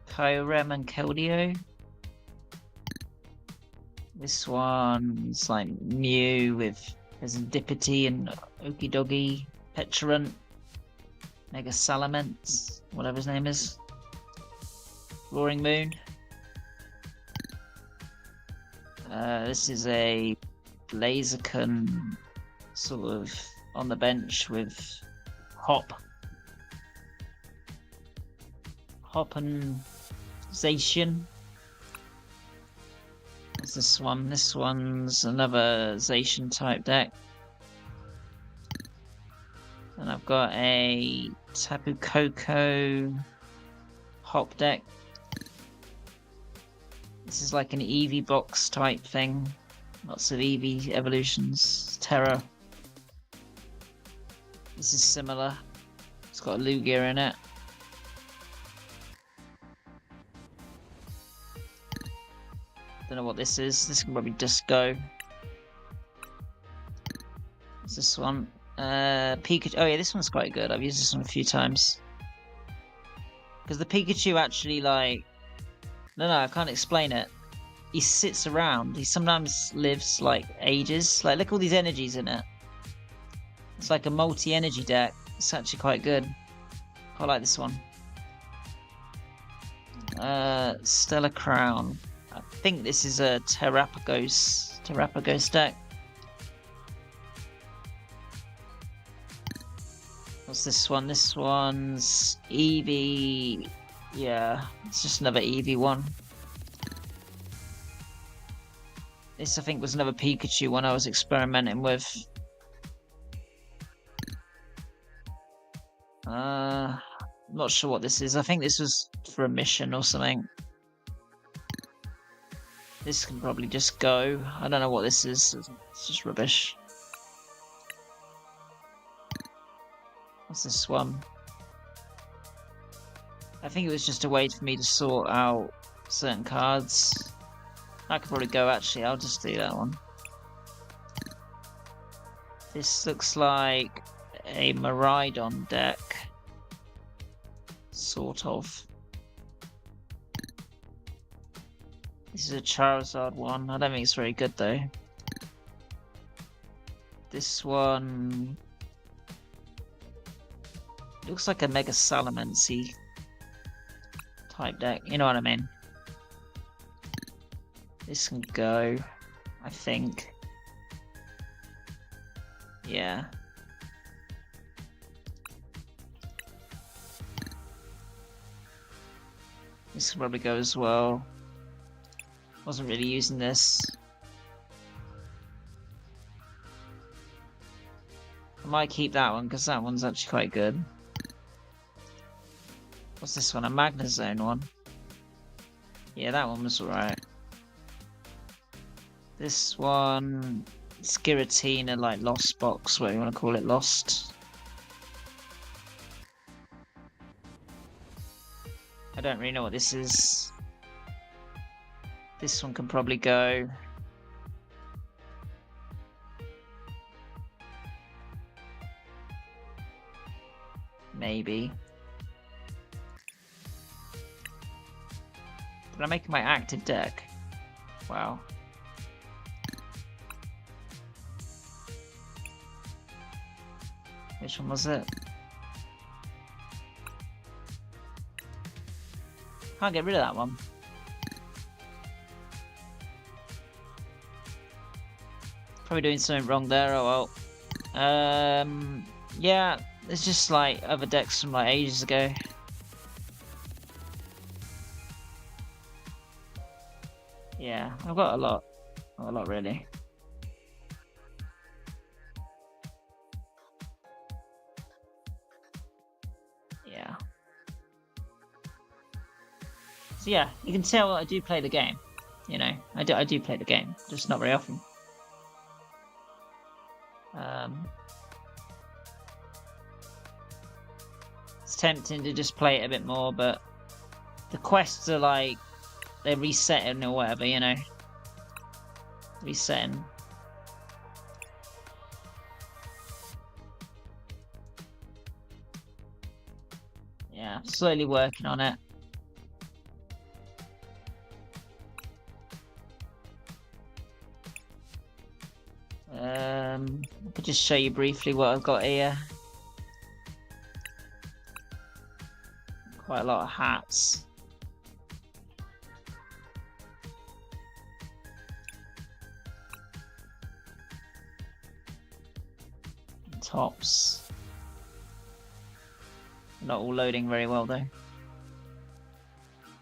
[SPEAKER 1] Kyurem and Keldeo. This one's like Mew with Serendipity and Okidogi, Petulant, Mega Salamence, whatever his name is. Roaring Moon. This is a Blaziken sort of on the bench with Hop and Zacian. What's this one? This one's another Zacian type deck. And I've got a Tapu Koko Hop deck. This is like an Eevee box type thing. Lots of Eevee evolutions. Terra. This is similar. It's got a Lugia in it. Don't know what this is. This can probably just go. What's this one? Pikachu. Oh yeah, this one's quite good. I've used this one a few times. Because the Pikachu actually like... No, I can't explain it. He sits around. He sometimes lives like ages. Like, look at all these energies in it. It's like a multi-energy deck. It's actually quite good. I like this one. Stellar Crown. I think this is a Terrapagos deck. What's this one? This one's Eevee. Yeah, it's just another Eevee one. This, I think, was another Pikachu one I was experimenting with. Not sure what this is. I think this was for a mission or something. This can probably just go. I don't know what this is. It's just rubbish. What's this one? I think it was just a way for me to sort out certain cards. I could probably go, actually. I'll just do that one. This looks like a Miraidon deck. Sort of. This is a Charizard one. I don't think it's very good though. This one looks like a Mega Salamence type deck. You know what I mean? This can go, I think. Yeah. This can probably go as well. Wasn't really using this. I might keep that one because that one's actually quite good. What's this one? A Magnezone one? Yeah, that one was alright. This one... Giratina, like Lost Box, whatever you want to call it, Lost. I don't really know what this is. This one can probably go. Maybe. Did I make my active deck? Wow. Which one was it? Can't get rid of that one. Probably doing something wrong there. Oh well. Yeah, it's just like other decks from like ages ago. Yeah, I've got a lot. Not a lot really. Yeah. So yeah, you can tell I do play the game. You know, I do play the game, just not very often. It's tempting to just play it a bit more, but the quests are like they're resetting or whatever, you know. Resetting. Yeah, slowly working on it. I could just show you briefly what I've got here. Quite a lot of hats. Tops. Not all loading very well though.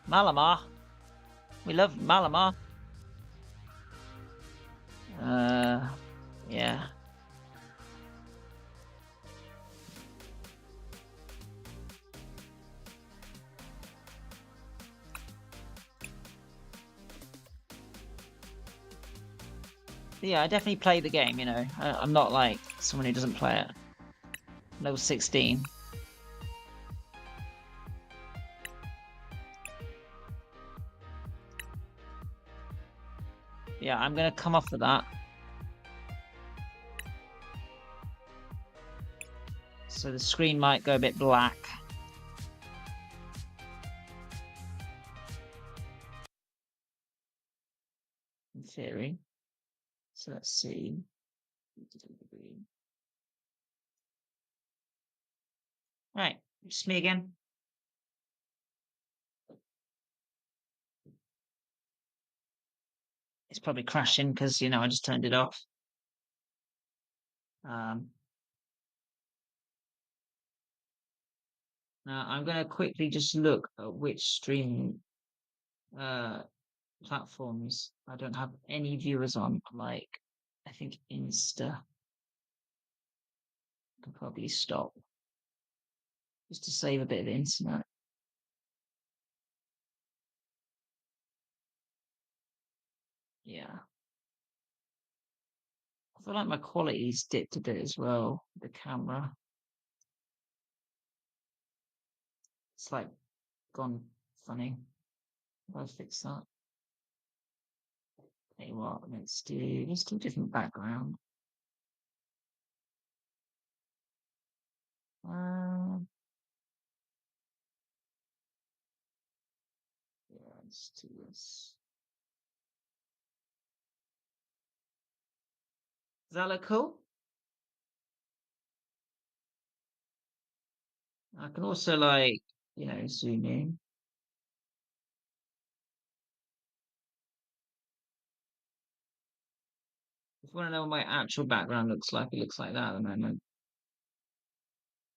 [SPEAKER 1] Malamar. We love Malamar. Yeah. Yeah, I definitely play the game, you know. I'm not like someone who doesn't play it. Level 16. Yeah, I'm gonna come off of that. So the screen might go a bit black. In theory. So let's see. Right, just me again. It's probably crashing because, you know, I just turned it off. Now I'm going to quickly just look at which streaming platforms I don't have any viewers on, like I think Insta. Can probably stop just to save a bit of internet. Yeah. I feel like my quality's dipped a bit as well. The camera. It's like gone funny. I'll fix that. Tell you what, let's do a different background. Yeah, let's do this. Does that look cool? I can also like, you know, zoom in. If you want to know what my actual background looks like, it looks like that at the moment.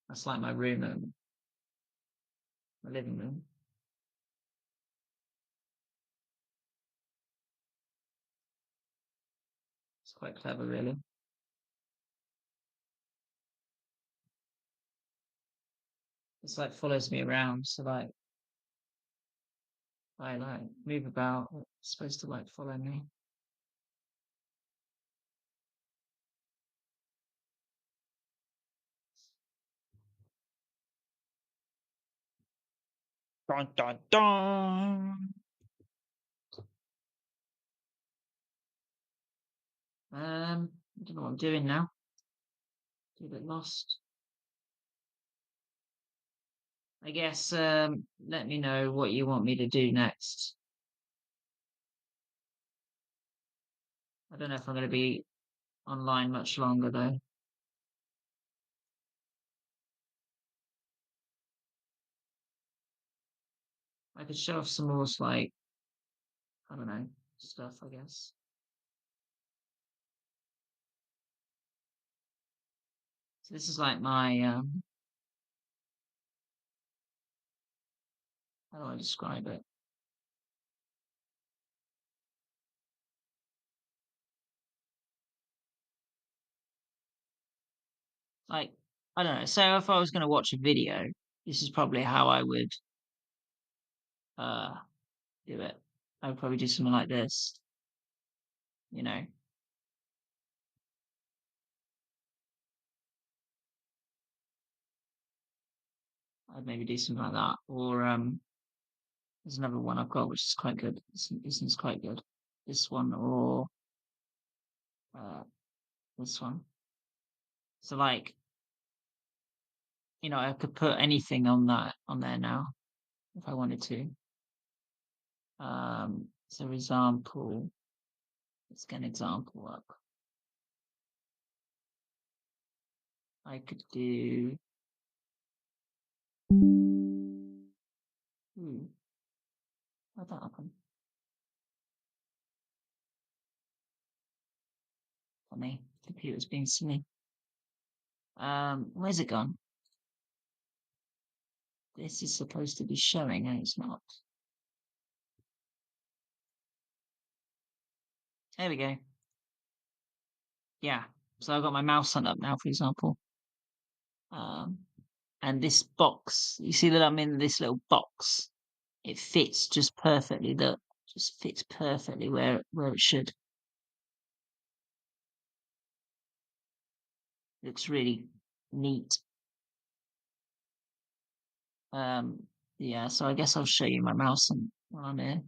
[SPEAKER 1] That's like my room, my living room. It's quite clever, really. It's like follows me around. So like, I like move about. It's supposed to like follow me. Dun, dun, dun. I don't know what I'm doing now. A bit lost. I guess let me know what you want me to do next. I don't know if I'm going to be online much longer though. I could show off some more, like, I don't know, stuff, I guess. So this is like my, how do I describe it? Like, I don't know. So if I was going to watch a video, this is probably how I would uh do it. I would probably do something like this, you know. I'd maybe do something like that. Or there's another one I've got which is quite good. This one's quite good. This one or uh this one. So like, I could put anything on there now if I wanted to. So for example, let's get an example up. I could do how'd that happen? Funny. Computer's being silly. Where's it gone? This is supposed to be showing and it's not. There we go. Yeah. So I've got my mouse set up now, for example. Um, and this box, you see that I'm in this little box. It fits just perfectly. That just fits perfectly where it should. Looks really neat. Yeah. So I guess I'll show you my mouse while I'm here.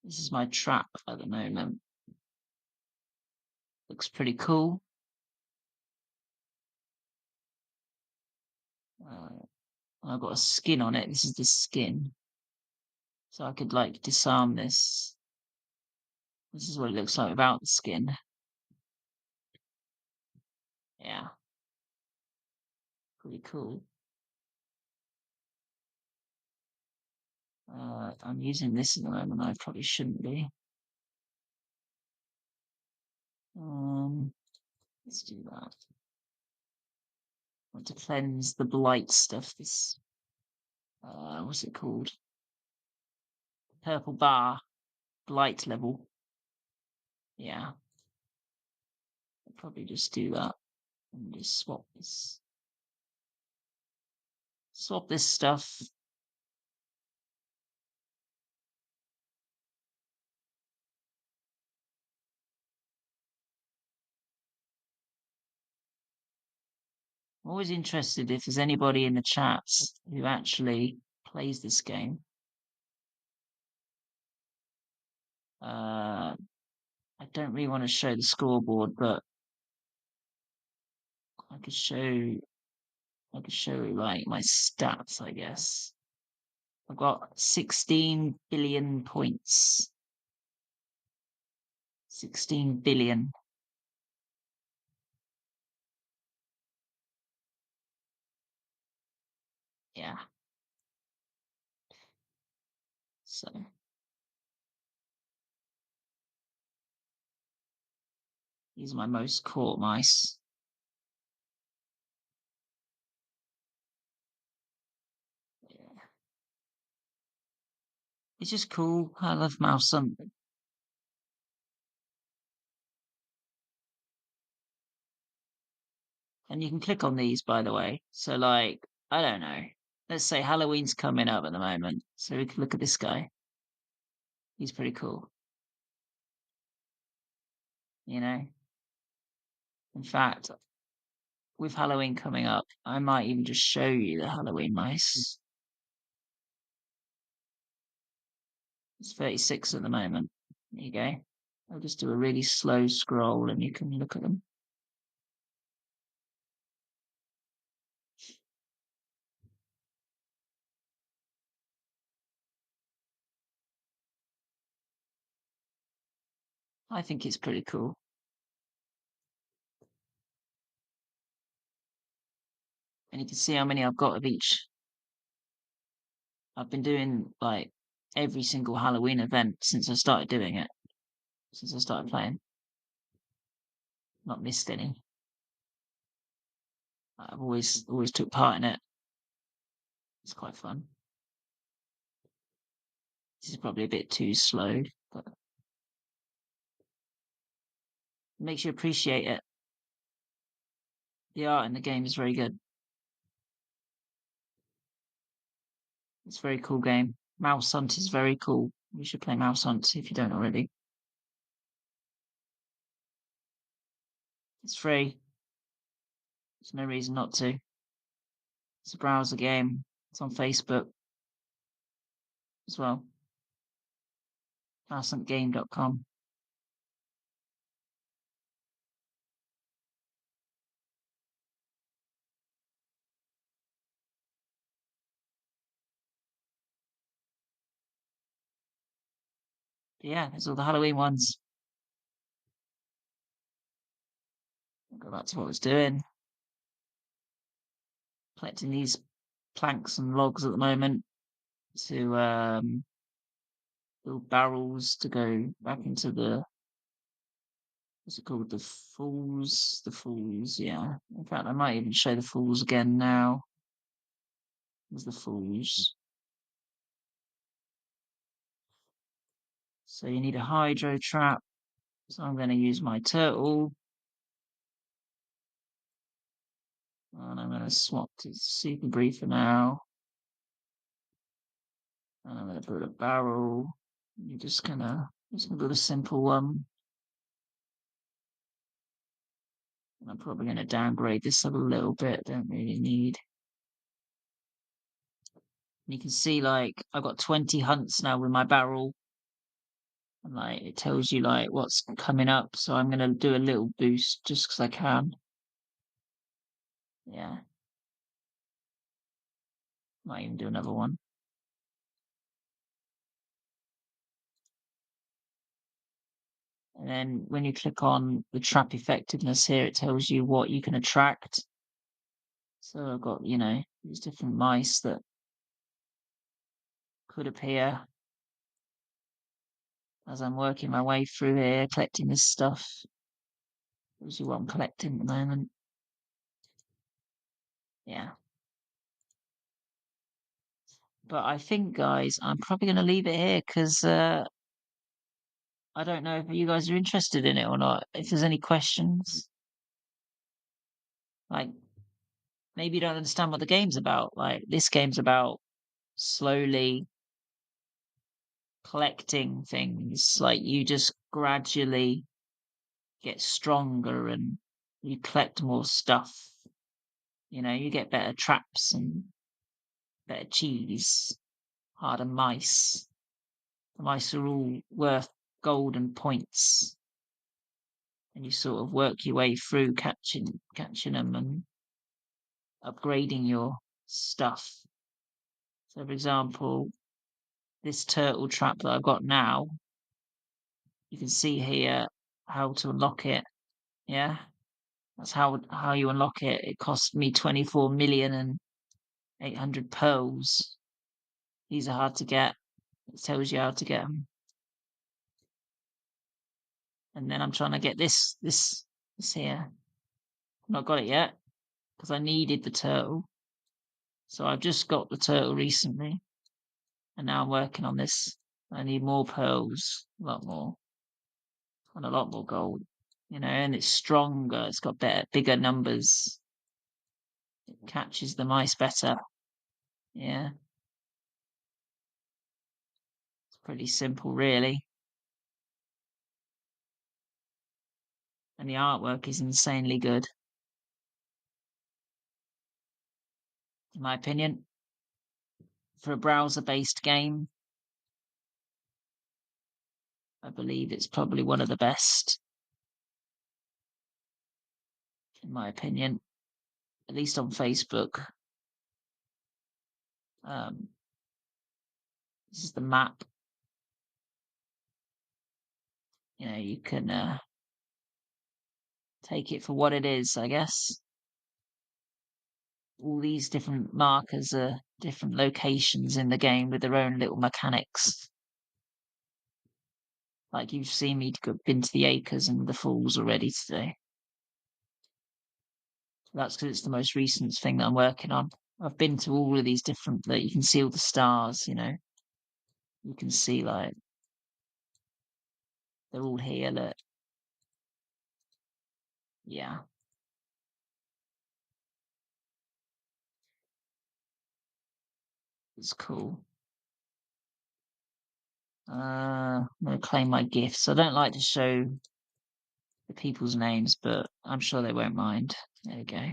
[SPEAKER 1] This is my trap at the moment. Looks pretty cool. I've got a skin on it. This is the skin. So I could like disarm this. This is what it looks like without the skin. Yeah, pretty cool. I'm using this at the moment. I probably shouldn't be. Let's do that. I want to cleanse the blight stuff. This, what's it called? Purple bar, blight level. Yeah, I'll probably just do that and just swap this stuff. I'm always interested if there's anybody in the chats who actually plays this game. I don't really want to show the scoreboard, but I could show like my stats, I guess. I've got 16 billion points. 16 billion. Yeah. So these are my most caught mice. Yeah. It's just cool. I love mouse hunt. And you can click on these, by the way. So like, I don't know. Let's say Halloween's coming up at the moment. So we can look at this guy. He's pretty cool. You know? In fact, with Halloween coming up, I might even just show you the Halloween mice. It's 36 at the moment. There you go. I'll just do a really slow scroll and you can look at them. I think it's pretty cool. And you can see how many I've got of each. I've been doing like every single Halloween event since I started doing it. Since I started playing. Not missed any. I've always took part in it. It's quite fun. This is probably a bit too slow, but it makes you appreciate it. The art in the game is very good. It's a very cool game. Mouse Hunt is very cool. You should play Mouse Hunt if you don't already. It's free. There's no reason not to. It's a browser game. It's on Facebook as well. mousehuntgame.com. But yeah, there's all the Halloween ones. I'll go back to what I was doing. Collecting these planks and logs at the moment to build barrels to go back into the what's it called? The Falls. The Falls, yeah. In fact, I might even show the Falls again now. There's the Falls. So you need a hydro trap. So I'm going to use my turtle. And I'm going to swap to super brief for now. And I'm going to build a barrel. You're just going to build a simple one. And I'm probably going to downgrade this a little bit. Don't really need. And you can see like I've got 20 hunts now with my barrel. And like it tells you like what's coming up. So I'm gonna do a little boost just because I can. Yeah. Might even do another one. And then when you click on the trap effectiveness here, it tells you what you can attract. So I've got, these different mice that could appear as I'm working my way through here, collecting this stuff. Tells you what I'm collecting at the moment. Yeah. But I think, guys, I'm probably going to leave it here because I don't know if you guys are interested in it or not. If there's any questions, like maybe you don't understand what the game's about. Like this game's about slowly collecting things. Like you just gradually get stronger and you collect more stuff. You get better traps and better cheese, harder mice. The mice are all worth golden points. And you sort of work your way through catching them and upgrading your stuff. So, for example, this turtle trap that I've got now, you can see here how to unlock it. Yeah, that's how you unlock it. It cost me 24,800,000 pearls. These are hard to get. It tells you how to get them. And then I'm trying to get this here. I've not got it yet because I needed the turtle. So I've just got the turtle recently, and now I'm working on this. I need more pearls, a lot more, and a lot more gold. And it's stronger. It's got bigger numbers. It catches the mice better. Yeah. It's pretty simple, really. And the artwork is insanely good, in my opinion. For a browser-based game, I believe it's probably one of the best, in my opinion, at least on Facebook. This is the map. you can take it for what it is, I guess. All these different markers are different locations in the game with their own little mechanics. Like you've seen me been to the Acres and the Falls already today. That's because it's the most recent thing that I'm working on. I've been to all of these different, like, you can see all the stars, You can see, like, they're all here, look. Yeah. It's cool. I'm going to claim my gifts. I don't like to show the people's names, but I'm sure they won't mind. There we go.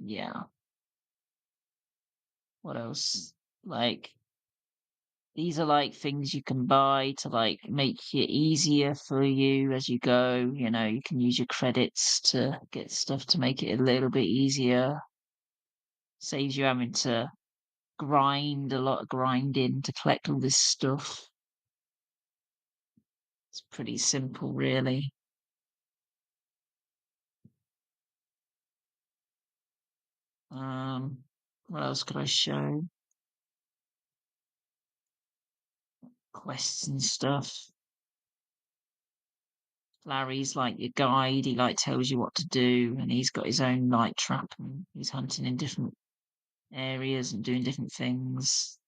[SPEAKER 1] Yeah. What else? Like, these are like things you can buy to like make it easier for you as you go. You can use your credits to get stuff to make it a little bit easier. Saves you having to grind a lot of grinding to collect all this stuff. It's pretty simple, really. What else could I show? Quests and stuff. Larry's like your guide. He like tells you what to do, and he's got his own night trap, and he's hunting in different areas and doing different things.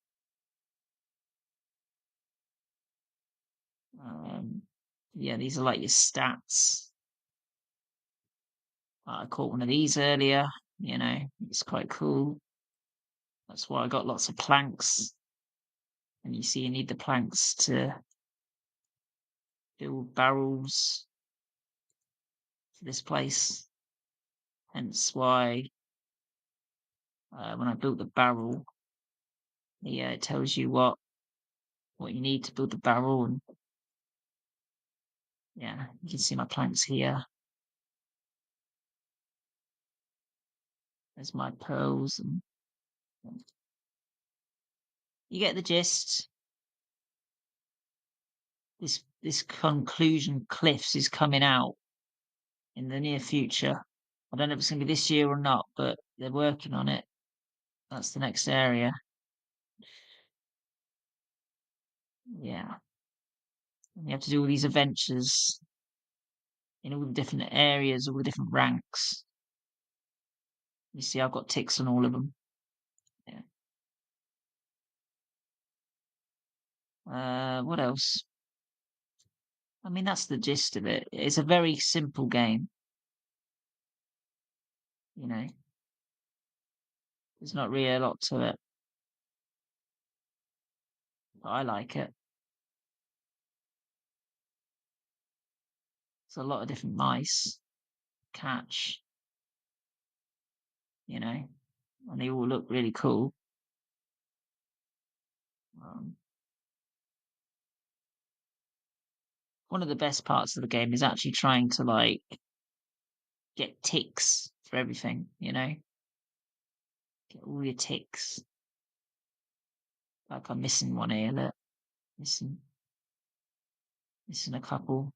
[SPEAKER 1] Yeah, these are like your stats. I caught one of these earlier. It's quite cool. That's why I got lots of planks. And you see, you need the planks to build barrels for this place. Hence why when I built the barrel, yeah, it tells you what you need to build the barrel, and yeah, you can see my planks here. There's my pearls, and you get the gist. This conclusion cliffs is coming out in the near future. I don't know if it's going to be this year or not, but they're working on it. That's the next area. Yeah. And you have to do all these adventures in all the different areas, all the different ranks. You see, I've got ticks on all of them. Yeah. What else? I mean, that's the gist of it. It's a very simple game. There's not really a lot to it. But I like it. It's a lot of different mice. Catch. And they all look really cool. Um, one of the best parts of the game is actually trying to like get ticks for everything, Get all your ticks. Like I'm missing one here, look. Missing a couple.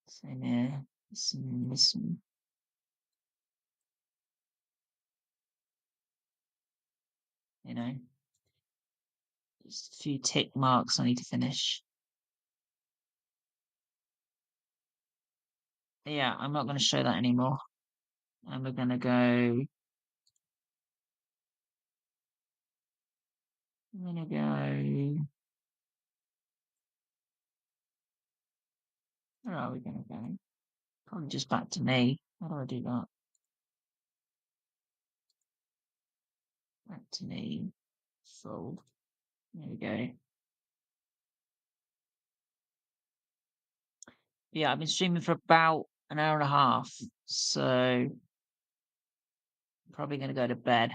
[SPEAKER 1] Same here. Missing. Just a few tick marks I need to finish. But yeah, I'm not going to show that anymore. And we're going to go. I'm going to go. Where are we going to go? Probably just back to me. How do I do that? Back to me. Fold. There we go. Yeah, I've been streaming for about an hour and a half. So I'm probably going to go to bed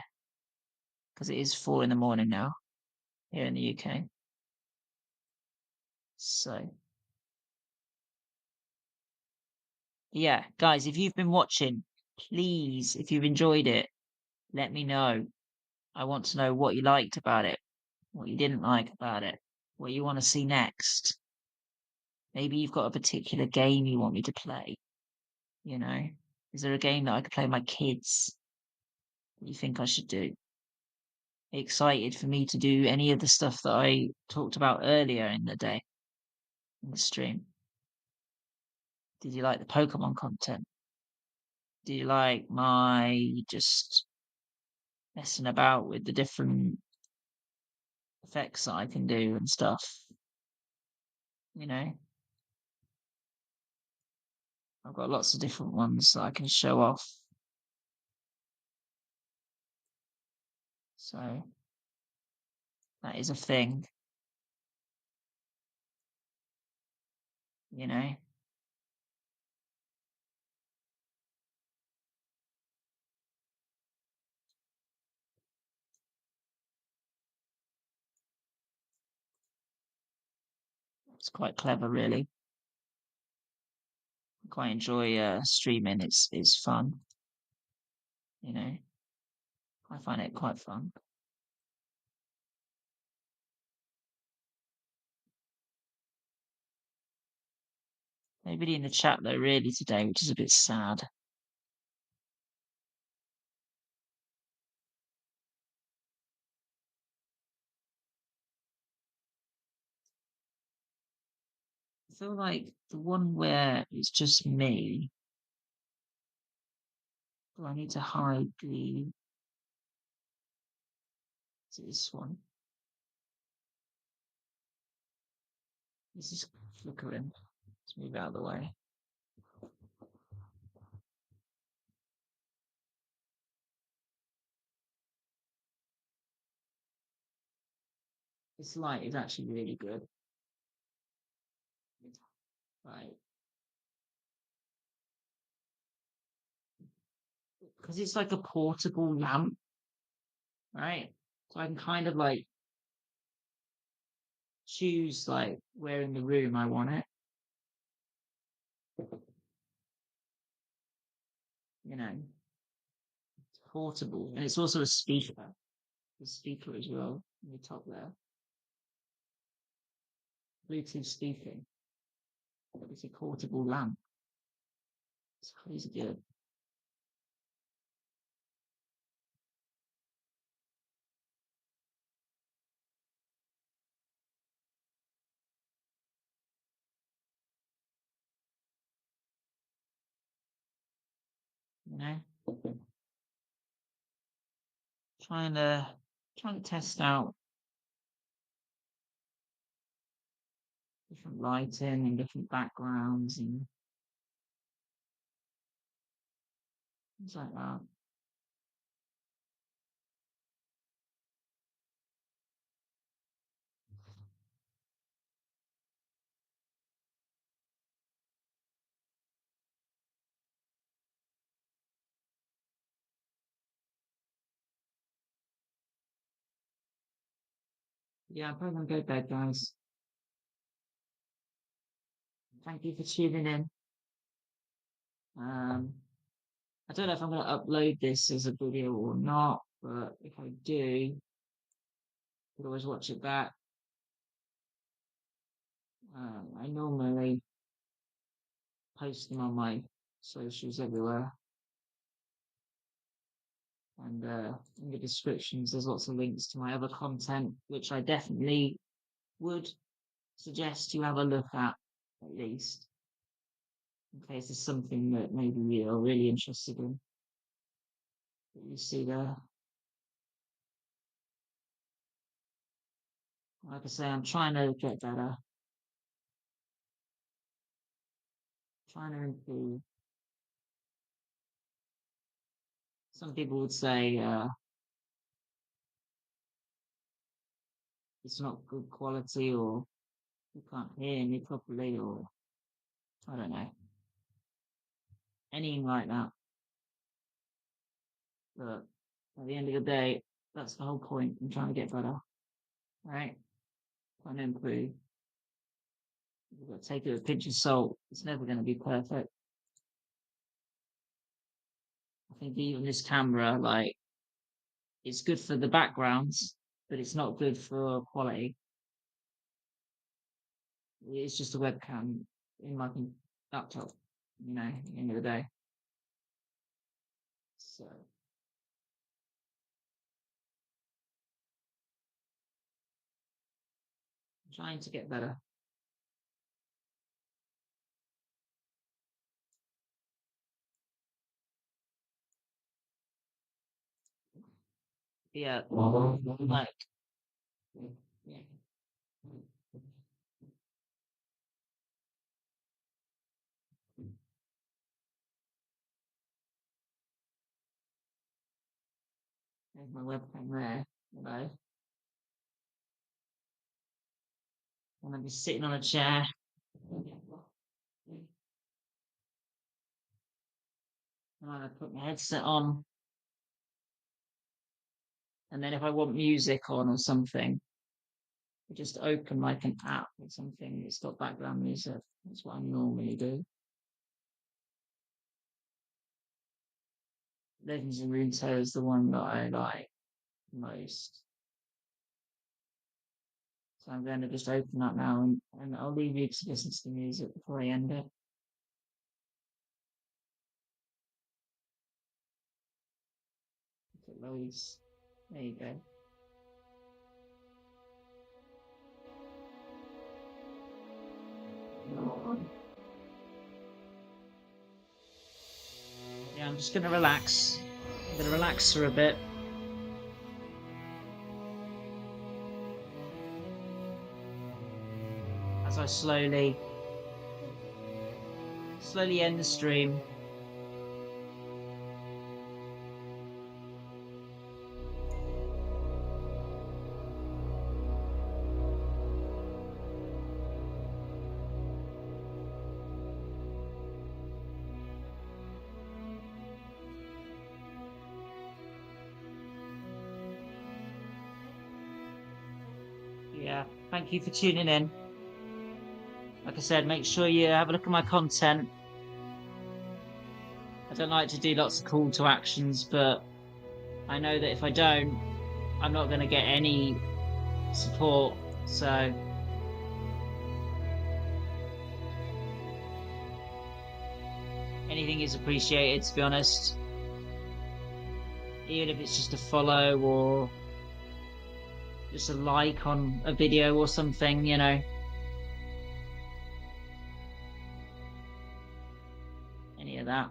[SPEAKER 1] because it is 4 in the morning now here in the UK. So yeah, guys, if you've been watching, please, if you've enjoyed it, let me know. I want to know what you liked about it, what you didn't like about it, what you want to see next. Maybe you've got a particular game you want me to play, you know? Is there a game that I could play with my kids that you think I should do? Are you excited for me to do any of the stuff that I talked about earlier in the day, in the stream? Did you like the Pokemon content? Do you like my just messing about with the different effects that I can do and stuff? You know, I've got lots of different ones that I can show off. So that is a thing, you know. It's quite clever, really. I quite enjoy streaming. It's fun, you know. I find it quite fun. Nobody in the chat though, really today, which is a bit sad. I feel like the one where it's just me. Do I need to hide the? Is it this one? This is flickering. Let's move out of the way. This light is actually really good. Right. Because it's like a portable lamp, right? So I can kind of like choose like where in the room I want it. You know, it's portable. And it's also a speaker. The speaker as well in the top there. Bluetooth speaking. It's a portable lamp. It's crazy good. You know? Trying to trying to test out different lighting and different backgrounds and things like that. Yeah, I'm probably gonna go to bed, guys. Thank you for tuning in. Um, I don't know if I'm gonna upload this as a video or not, but if I do, you could always watch it back. I normally post them on my socials everywhere, and in the descriptions, there's lots of links to my other content, which I definitely would suggest you have a look at least, in case there's something that maybe you're really interested in. That you see there. Like I say, I'm trying to get better, trying to improve. Some people would say it's not good quality, or you can't hear me properly, or I don't know, anything like that. But at the end of the day, that's the whole point. I'm trying to get better, right? Trying to improve. You've got to take it with a pinch of salt. It's never going to be perfect. I think even this camera, like, it's good for the backgrounds, but it's not good for quality. It's just a webcam in my laptop, at the end of the day. So I'm trying to get better. Yeah, like yeah. There's my webcam there. And I'll be sitting on a chair. And I put my headset on. And then if I want music on or something, I just open like an app or something that's got background music. That's what I normally do. Legends of Runeterra is the one that I like most. So I'm going to just open that now and I'll leave you to listen to the music before I end it. If it loads. There you go. Yeah, I'm just going to relax. I'm going to relax for a bit. As I slowly end the stream. Yeah, thank you for tuning in. Like I said, make sure you have a look at my content. I don't like to do lots of call to actions, but I know that if I don't, I'm not going to get any support. So anything is appreciated, to be honest. Even if it's just a follow or just a like on a video or something, any of that.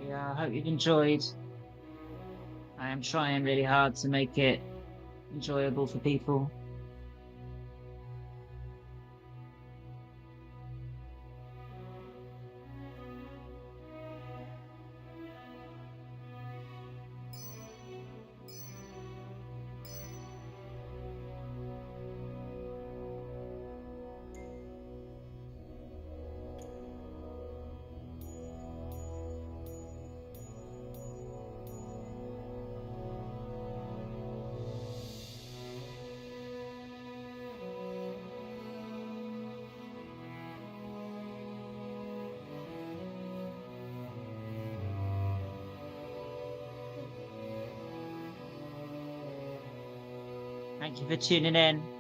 [SPEAKER 1] Yeah, I hope you've enjoyed. I am trying really hard to make it enjoyable for people. Thank you for tuning in.